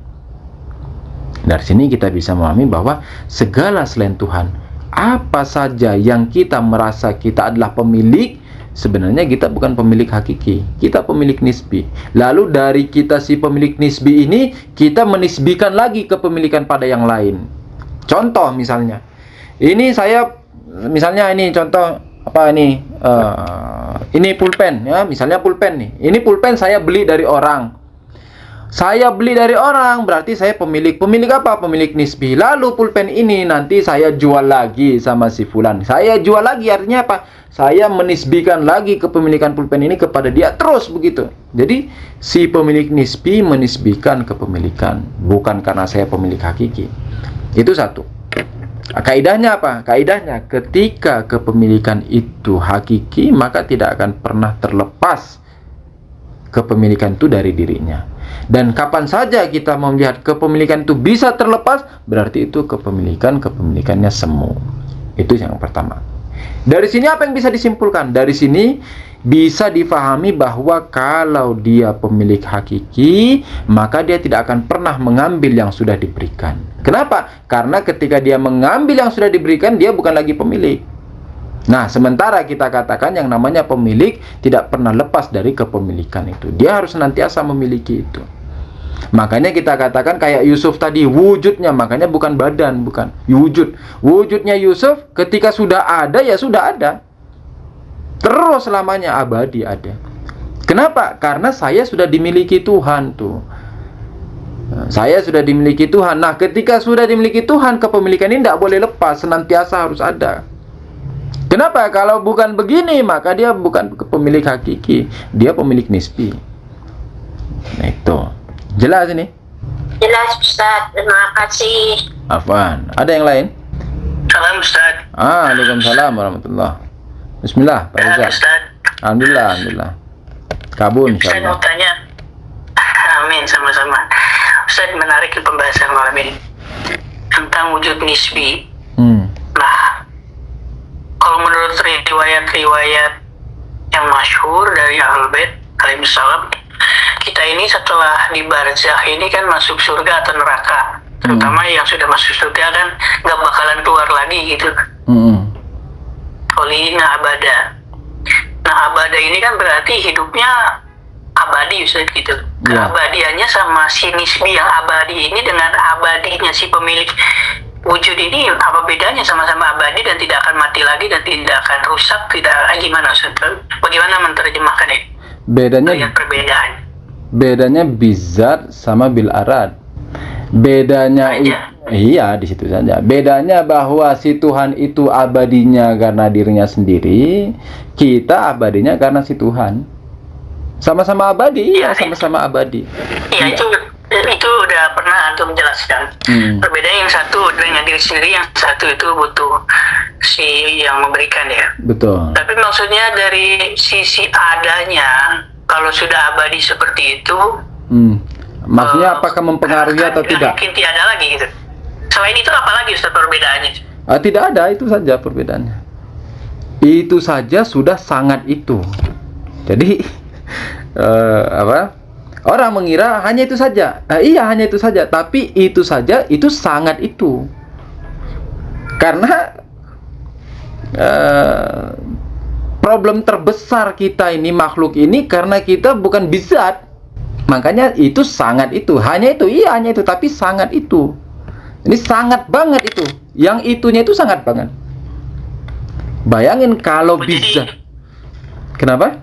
Dari sini kita bisa memahami bahwa segala selain Tuhan, apa saja yang kita merasa kita adalah pemilik, sebenarnya kita bukan pemilik hakiki, kita pemilik nisbi. Lalu dari kita si pemilik nisbi ini, kita menisbikan lagi kepemilikan pada yang lain. Contoh misalnya, ini contoh ini pulpen ya, misalnya pulpen nih. Ini pulpen saya beli dari orang. Berarti saya pemilik apa? Pemilik nisbi. Lalu pulpen ini nanti saya jual lagi sama si fulan. Saya jual lagi artinya apa? Saya menisbikan lagi kepemilikan pulpen ini kepada dia, terus begitu. Jadi si pemilik nisbi menisbikan kepemilikan, bukan karena saya pemilik hakiki. Itu satu. Kaidahnya apa? Kaidahnya ketika kepemilikan itu hakiki, maka tidak akan pernah terlepas kepemilikan itu dari dirinya. Dan kapan saja kita melihat kepemilikan itu bisa terlepas, berarti itu kepemilikannya semu. Itu yang pertama. Dari sini apa yang bisa disimpulkan? Dari sini bisa difahami bahwa kalau dia pemilik hakiki, maka dia tidak akan pernah mengambil yang sudah diberikan. Kenapa? Karena ketika dia mengambil yang sudah diberikan, dia bukan lagi pemilik. Nah, sementara kita katakan yang namanya pemilik tidak pernah lepas dari kepemilikan itu. Dia harus senantiasa memiliki itu. Makanya kita katakan kayak Yusuf tadi, wujudnya, makanya bukan badan, bukan wujud. Wujudnya Yusuf ketika sudah ada, ya sudah ada. Terus selamanya abadi ada. Kenapa? Karena saya sudah dimiliki Tuhan tuh. Saya sudah dimiliki Tuhan. Nah, ketika sudah dimiliki Tuhan, kepemilikan ini tidak boleh lepas, senantiasa harus ada. Kenapa? Kalau bukan begini, maka dia bukan pemilik hakiki, dia pemilik nisbi. Nah, itu jelas ini. Jelas Ustaz, terima kasih. Afwan. Ada yang lain? Salam Ustaz. Waalaikumsalam warahmatullah. Bismillah, Pak Rizal. Ustaz. Alhamdulillah. Kabul Ustaz mau insyaallah. tanya. Amin, sama-sama. Ustaz, menarik pembahasan malam ini tentang wujud nisbi. Nah, kalau menurut riwayat-riwayat yang masyhur dari Ahlul Bait alaihissalam, kita ini setelah di barzakh ini kan masuk surga atau neraka. Terutama yang sudah masuk surga kan nggak bakalan keluar lagi gitu. Kholidina abada. Nah, abada ini kan berarti hidupnya abadi Ustaz gitu. Ya. Keabadiannya sama si nisbi yang abadi ini dengan abadinya si pemilik wujud ini apa bedanya? Sama-sama abadi dan tidak akan mati lagi dan tidak akan rusak, tidak gimana Ustaz? Bagaimana menerjemahkan ini? Bedanya Lihat perbedaan. bedanya bizat sama bil arad. Bedanya iya di situ saja. Bedanya bahwa si Tuhan itu abadinya karena dirinya sendiri, kita abadinya karena si Tuhan. Sama-sama abadi, Iya, sama-sama abadi. Iya, itu udah pernah antum menjelaskan. Perbedaan yang satu dengan diri sendiri, yang satu itu butuh si yang memberikan ya. Betul. Tapi maksudnya dari sisi adanya, kalau sudah abadi seperti itu, Maksudnya apakah mempengaruhi atau tidak? Mungkin tiada lagi gitu. Selain itu apa lagi Ustaz perbedaannya? Tidak ada, itu saja perbedaannya. Itu saja sudah sangat itu. Jadi orang mengira hanya itu saja. Iya, hanya itu saja. Tapi itu saja itu sangat itu. Karena problem terbesar kita ini, makhluk ini, karena kita bukan bizat. Makanya itu sangat itu. Hanya itu, iya hanya itu, tapi sangat itu. Ini sangat banget itu. Yang itunya itu sangat banget. Bayangin kalau bizat. Kenapa?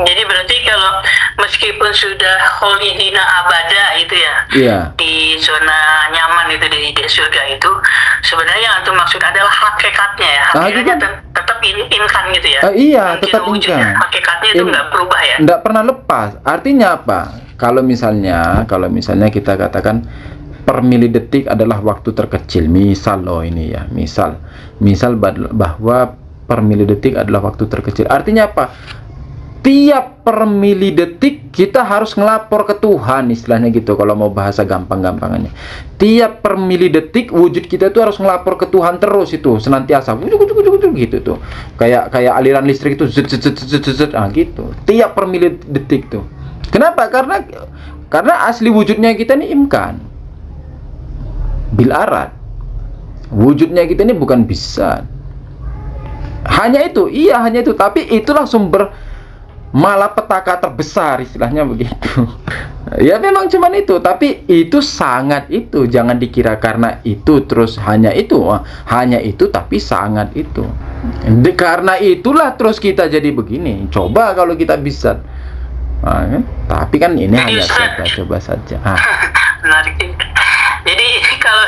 Jadi berarti kalau meskipun sudah kholidina abada itu ya, Iya. di zona nyaman itu di surga itu, sebenarnya yang antum maksud adalah hakikatnya ya. Hakikatnya tetap inkan gitu ya. Iya, mungkin tetap wujudnya, inkan. Hakikatnya itu nggak berubah ya. Nggak pernah lepas. Artinya apa? Kalau misalnya kita katakan per milidetik adalah waktu terkecil. Misal loh ini ya, misal bahwa per milidetik adalah waktu terkecil. Artinya apa? Tiap per milidetik kita harus ngelapor ke Tuhan, istilahnya gitu kalau mau bahasa gampang-gampangannya. Tiap per milidetik wujud kita itu harus ngelapor ke Tuhan terus itu, senantiasa gitu tuh. Kayak aliran listrik itu gitu. Tiap per milidetik tuh. Kenapa? Karena asli wujudnya kita ini imkan. Bil arad. Wujudnya kita ini bukan bisa. Hanya itu, iya hanya itu, tapi itulah sumber malapetaka terbesar, istilahnya begitu. Ya memang cuman itu, tapi itu sangat itu. Jangan dikira karena itu terus hanya itu tapi sangat itu. Karena itulah terus kita jadi begini. Coba kalau kita bisa. Tapi kan ini hanya coba saja. Menarik. Jadi kalau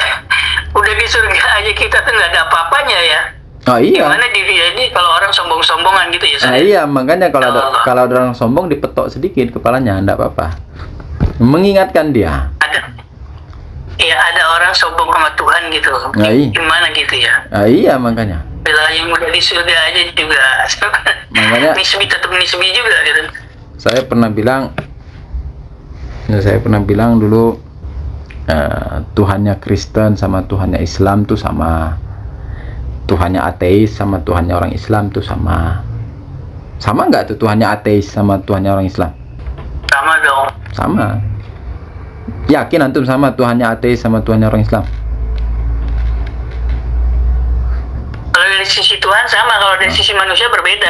udah di surga aja kita tuh nggak ada apa-apanya ya. Iya. Gimana diri ini kalau orang sombong-sombongan gitu ya? Iya, makanya kalau ada orang sombong dipetok sedikit kepalanya, enggak apa-apa. Mengingatkan dia. Ada orang sombong sama Tuhan gitu. Gimana gitu ya? Iya, makanya. Bila yang udah di surga aja juga. Makanya nisbi tetap nisbi juga gitu. Saya pernah bilang dulu Tuhannya Kristen sama Tuhannya Islam tuh sama. Tuhannya ateis sama Tuhannya orang Islam tuh sama. Sama nggak tuh Tuhannya ateis sama Tuhannya orang Islam? Sama dong. Sama. Yakin antum sama Tuhannya ateis sama Tuhannya orang Islam? Kalau dari sisi Tuhan sama, kalau dari sisi manusia berbeda.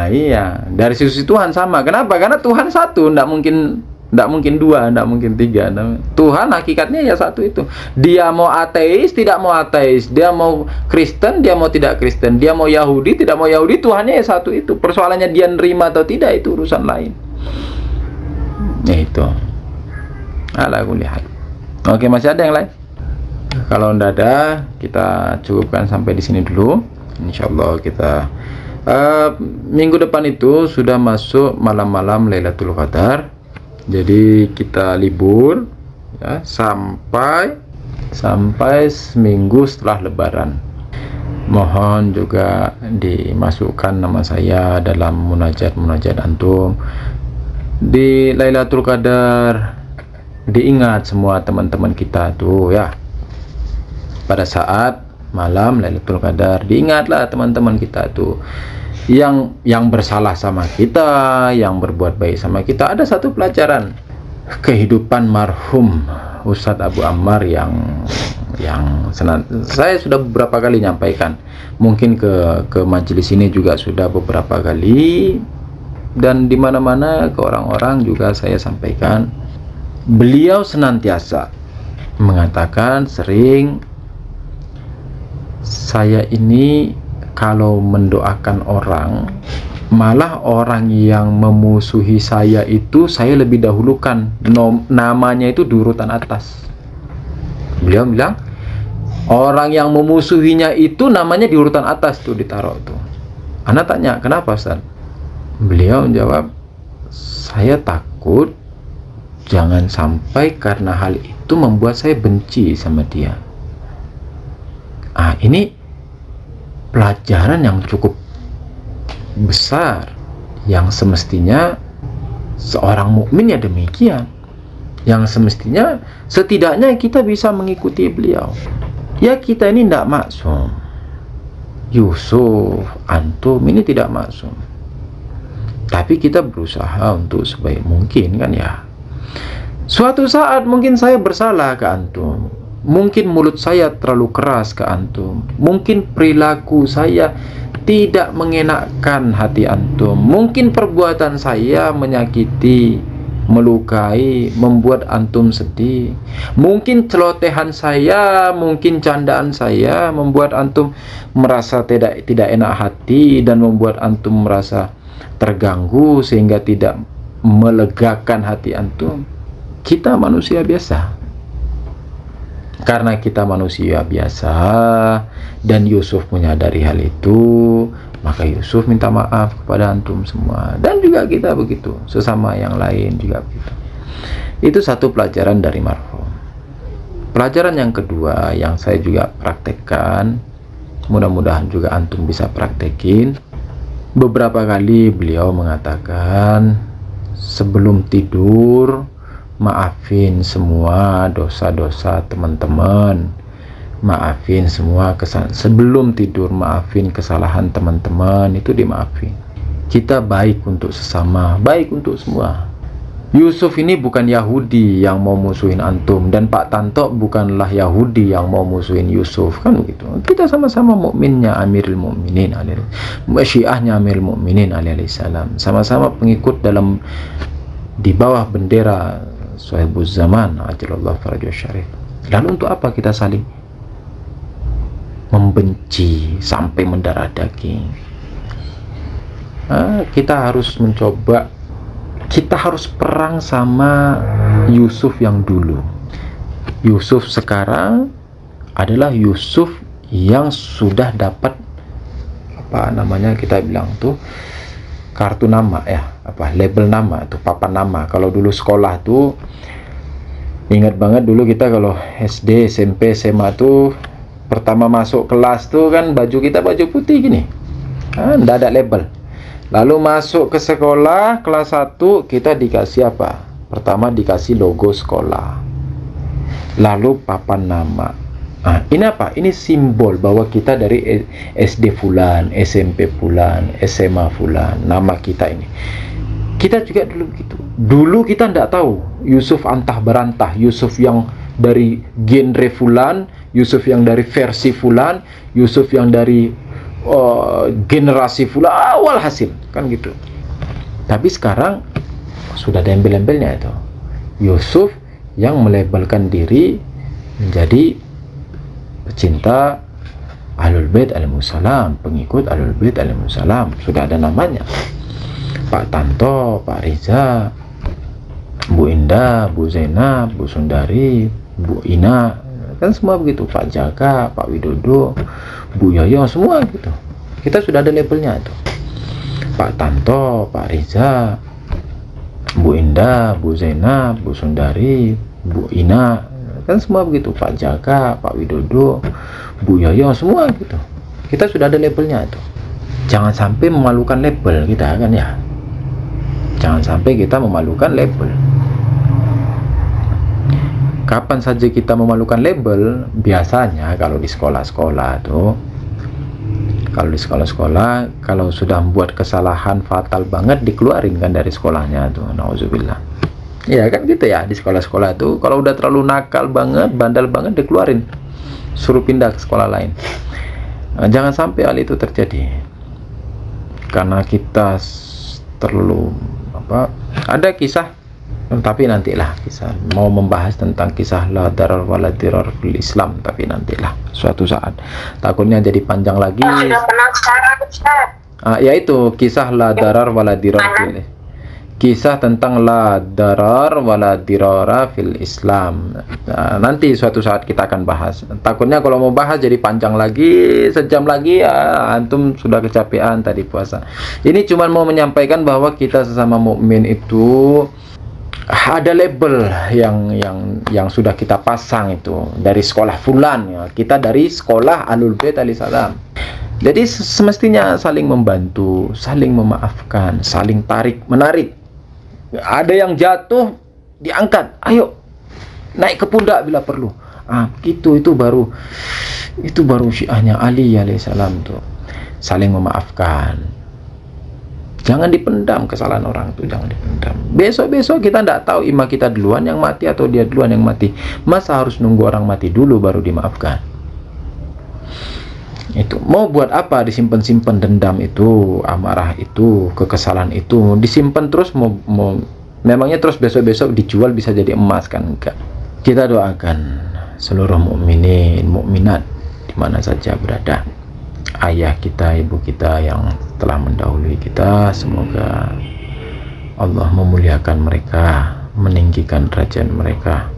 Iya, dari sisi Tuhan sama. Kenapa? Karena Tuhan satu, nggak mungkin dua, nggak mungkin tiga. Tuhan hakikatnya ya satu itu. Dia mau ateis, tidak mau ateis. Dia mau Kristen, dia mau tidak Kristen. Dia mau Yahudi, tidak mau Yahudi. Tuhannya ya satu itu. Persoalannya dia nerima atau tidak itu urusan lain. Ya itu. Ala kulli hal. Oke, masih ada yang lain? Kalau tidak ada, kita cukupkan sampai di sini dulu. Insyaallah kita minggu depan itu sudah masuk malam-malam Lailatul Qadar. Jadi kita libur ya, sampai seminggu setelah Lebaran. Mohon juga dimasukkan nama saya dalam munajat antum di Lailatul Qadar. Diingat semua teman-teman kita tuh ya, pada saat malam Lailatul Qadar, diingatlah teman-teman kita tuh yang bersalah sama kita, yang berbuat baik sama kita. Ada satu pelajaran kehidupan marhum Ustadz Abu Ammar yang saya sudah beberapa kali nyampaikan, mungkin ke majelis ini juga sudah beberapa kali, dan di mana-mana ke orang-orang juga saya sampaikan. Beliau senantiasa mengatakan sering, saya ini kalau mendoakan orang, malah orang yang memusuhi saya itu saya lebih dahulukan namanya itu di urutan atas. Beliau bilang orang yang memusuhinya itu namanya di urutan atas tuh, ditaruh tuh. Ana tanya, kenapa Ustaz? Beliau menjawab, saya takut jangan sampai karena hal itu membuat saya benci sama dia. Ini pelajaran yang cukup besar, yang semestinya seorang mukmin ya demikian, yang semestinya setidaknya kita bisa mengikuti beliau. Ya, kita ini tidak maksum. Yusuf, antum ini tidak maksum, tapi kita berusaha untuk sebaik mungkin kan ya. Suatu saat mungkin saya bersalah ke antum, mungkin mulut saya terlalu keras ke antum, mungkin perilaku saya tidak mengenakkan hati antum, mungkin perbuatan saya menyakiti, melukai, membuat antum sedih, mungkin celotehan saya, mungkin candaan saya membuat antum merasa tidak enak hati dan membuat antum merasa terganggu sehingga tidak melegakan hati antum. Kita manusia biasa. Karena kita manusia biasa dan Yusuf menyadari hal itu, maka Yusuf minta maaf kepada antum semua, dan juga kita begitu, sesama yang lain juga begitu. Itu satu pelajaran dari marhum. Pelajaran yang kedua yang saya juga praktekkan, mudah-mudahan juga antum bisa praktekin. Beberapa kali beliau mengatakan sebelum tidur, maafin semua dosa-dosa teman-teman, maafin semua kesalahan sebelum tidur, maafin kesalahan teman-teman, itu dimaafin. Kita baik untuk sesama, baik untuk semua. Yusuf ini bukan Yahudi yang mau musuhin antum, dan Pak Tanto bukanlah Yahudi yang mau musuhin Yusuf, kan begitu. Kita sama-sama mukminnya Amirul Mukminin Syiahnya Amirul Mukminin alaihi salam, sama-sama pengikut dalam di bawah bendera Sahibuz Zaman ajalallahu farajah syarif. Lalu untuk apa kita saling membenci sampai mendarah daging? Kita harus mencoba, kita harus perang sama Yusuf yang dulu. Yusuf sekarang adalah Yusuf yang sudah dapat apa namanya, kita bilang tuh kartu nama ya, label nama tuh, papan nama. Kalau dulu sekolah tuh, ingat banget dulu kita kalau SD, SMP, SMA tuh pertama masuk kelas tuh kan baju kita baju putih gini, nggak ada label. Lalu masuk ke sekolah kelas 1 kita dikasih apa? Pertama dikasih logo sekolah, lalu papan nama. Ini apa? Ini simbol bahwa kita dari SD fulan, SMP fulan, SMA fulan, nama kita ini. Kita juga dulu begitu. Dulu kita tidak tahu Yusuf antah berantah, Yusuf yang dari genre fulan, Yusuf yang dari versi fulan, Yusuf yang dari generasi fulan, awal hasil kan gitu. Tapi sekarang sudah ada embel-embelnya itu. Yusuf yang melabelkan diri menjadi pecinta Ahlul Bait alaihissalam, pengikut Ahlul Bait alaihissalam, sudah ada namanya. Pak Tanto, Pak Riza, Bu Indah, Bu Zainab, Bu Sundari, Bu Ina, kan semua begitu. Pak Jaka, Pak Widodo, Bu Yoyo, semua gitu. Kita sudah ada labelnya itu. Pak Tanto, Pak Riza, Bu Indah, Bu Zainab, Bu Sundari, Bu Ina, kan semua begitu, Pak Jaka, Pak Widodo, Bu Yoyo, semua gitu. Kita sudah ada labelnya itu. Jangan sampai memalukan label kita kan ya. Jangan sampai kita memalukan label. Kapan saja kita memalukan label? Biasanya kalau di sekolah-sekolah tuh, kalau di sekolah-sekolah, kalau sudah membuat kesalahan fatal banget, dikeluarin kan dari sekolahnya tuh, nauzubillah. Ya kan gitu ya, di sekolah-sekolah tuh kalau udah terlalu nakal banget, bandel banget, dikeluarin, suruh pindah ke sekolah lain. Nah, jangan sampai hal itu terjadi, karena kita terlalu ada kisah, tapi nantilah kisah, mau membahas tentang kisah la darar wala dirar fil Islam, tapi nantilah suatu saat, takutnya jadi panjang lagi. Sudah penasaran, Ustaz. Yaitu kisah la darar wala dirar fil, kisah tentang la darar wala dirara fil Islam. Nanti suatu saat kita akan bahas. Takutnya kalau mau bahas jadi panjang lagi, sejam lagi, antum sudah kecapean tadi puasa. Ini cuma mau menyampaikan bahwa kita sesama mukmin itu ada label yang sudah kita pasang itu dari sekolah fulan ya. Kita dari sekolah Ahlul Bait alaihissalam. Jadi semestinya saling membantu, saling memaafkan, saling tarik menarik. Ada yang jatuh, diangkat, ayo naik ke pundak bila perlu. Itu baru syiahnya Ali alaihissalam tuh, saling memaafkan. Jangan dipendam kesalahan orang tuh, jangan dipendam. Besok kita tidak tahu imam kita duluan yang mati atau dia duluan yang mati. Masa harus nunggu orang mati dulu baru dimaafkan? Itu mau buat apa disimpan-simpan dendam itu, amarah itu, kekesalan itu, disimpan terus memangnya terus besok-besok dijual bisa jadi emas kan? Enggak. Kita doakan seluruh mukminin, mukminat di mana saja berada, ayah kita, ibu kita yang telah mendahului kita, semoga Allah memuliakan mereka, meninggikan derajat mereka,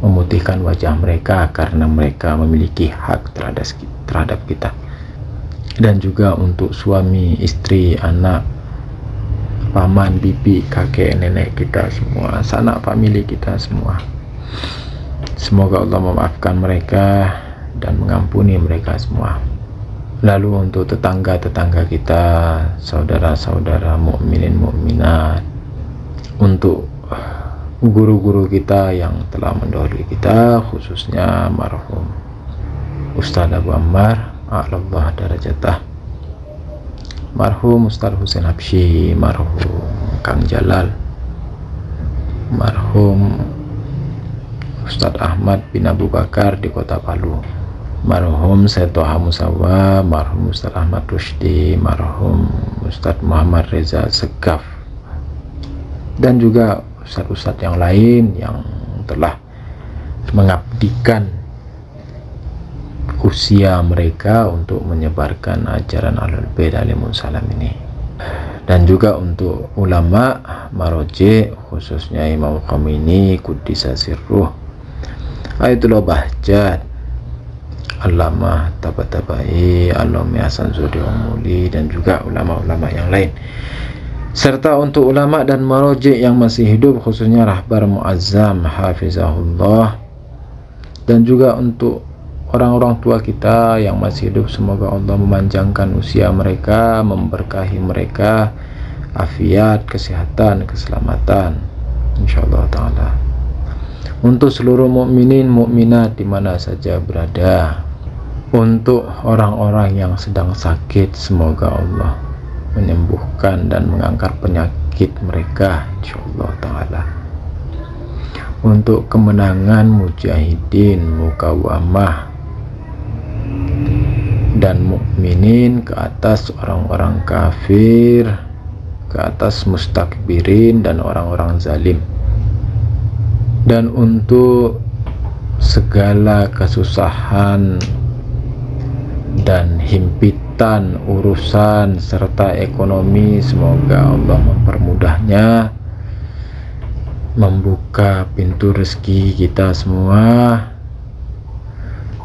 memutihkan wajah mereka karena mereka memiliki hak terhadap kita. Dan juga untuk suami, istri, anak, paman, bibi, kakek, nenek kita semua, sanak famili kita semua, semoga Allah memaafkan mereka dan mengampuni mereka semua. Lalu untuk tetangga-tetangga kita, saudara-saudara mukminin mukminat, untuk guru-guru kita yang telah mendahului kita, khususnya marhum Ustaz Abu Ammar a'lallah darajatah, marhum Ustaz Husain Habsyi, marhum Kang Jalal, marhum Ustaz Ahmad bin Abu Bakar di Kota Palu, marhum Sayyid Toha Musawa, marhum Ustaz Ahmad Rusdi, marhum Ustaz Muhammad Reza Segaf, dan juga ustadz-ustadz yang lain yang telah mengabdikan usia mereka untuk menyebarkan ajaran Ahlul Bait alaihissalam ini. Dan juga untuk ulama maroji, khususnya Imam Khomeini Quddisa Sirruh, Ayatullah Bahjat, Allamah Tabatabai, Allamah Hasan Zudi Umuli, dan juga ulama-ulama yang lain, serta untuk ulama dan maroji yang masih hidup, khususnya Rahbar Muazzam hafizahullah, dan juga untuk orang-orang tua kita yang masih hidup, semoga Allah memanjangkan usia mereka, memberkahi mereka, afiat, kesehatan, keselamatan, insyaallah ta'ala. Untuk seluruh mukminin mukminat di mana saja berada, untuk orang-orang yang sedang sakit, semoga Allah menyembuhkan dan mengangkat penyakit mereka, insyaallah ta'ala. Untuk kemenangan mujahidin, mukawamah dan mukminin ke atas orang-orang kafir, ke atas mustakbirin dan orang-orang zalim. Dan untuk segala kesusahan dan himpitan urusan serta ekonomi, semoga Allah mempermudahnya, membuka pintu rezeki kita semua,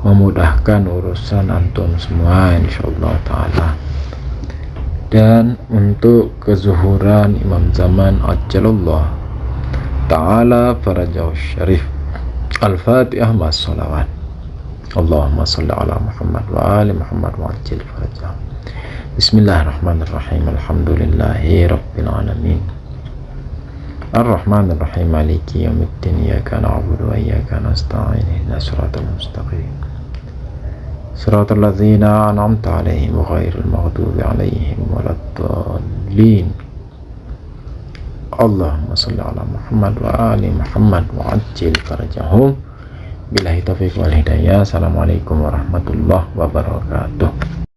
memudahkan urusan antum semua, insyaallah ta'ala. Dan untuk kezuhuran Imam Zaman Ajjalallah Ta'ala Farajahu Syarif. Al-Fatihah ma'as salawat. Allahumma salli ala Muhammad wa ali Muhammad wa ajil farajahu. Bismillahirrahmanirrahim. Alhamdulillahi rabbil alamin. Ar-Rahmanirrahim. Maliki yaumiddin. Iyyaka na'budu wa iyyaka nasta'in. Ihdinas siratal mustaqim. Siratal ladzina an'amta 'alaihim ghairil maghdubi 'alaihim waladdallin. Allahumma shalli ala Muhammad wa ali Muhammad wa ajil farajahum. Billahi taufiq wal hidayah. Assalamualaikum warahmatullahi wabarakatuh.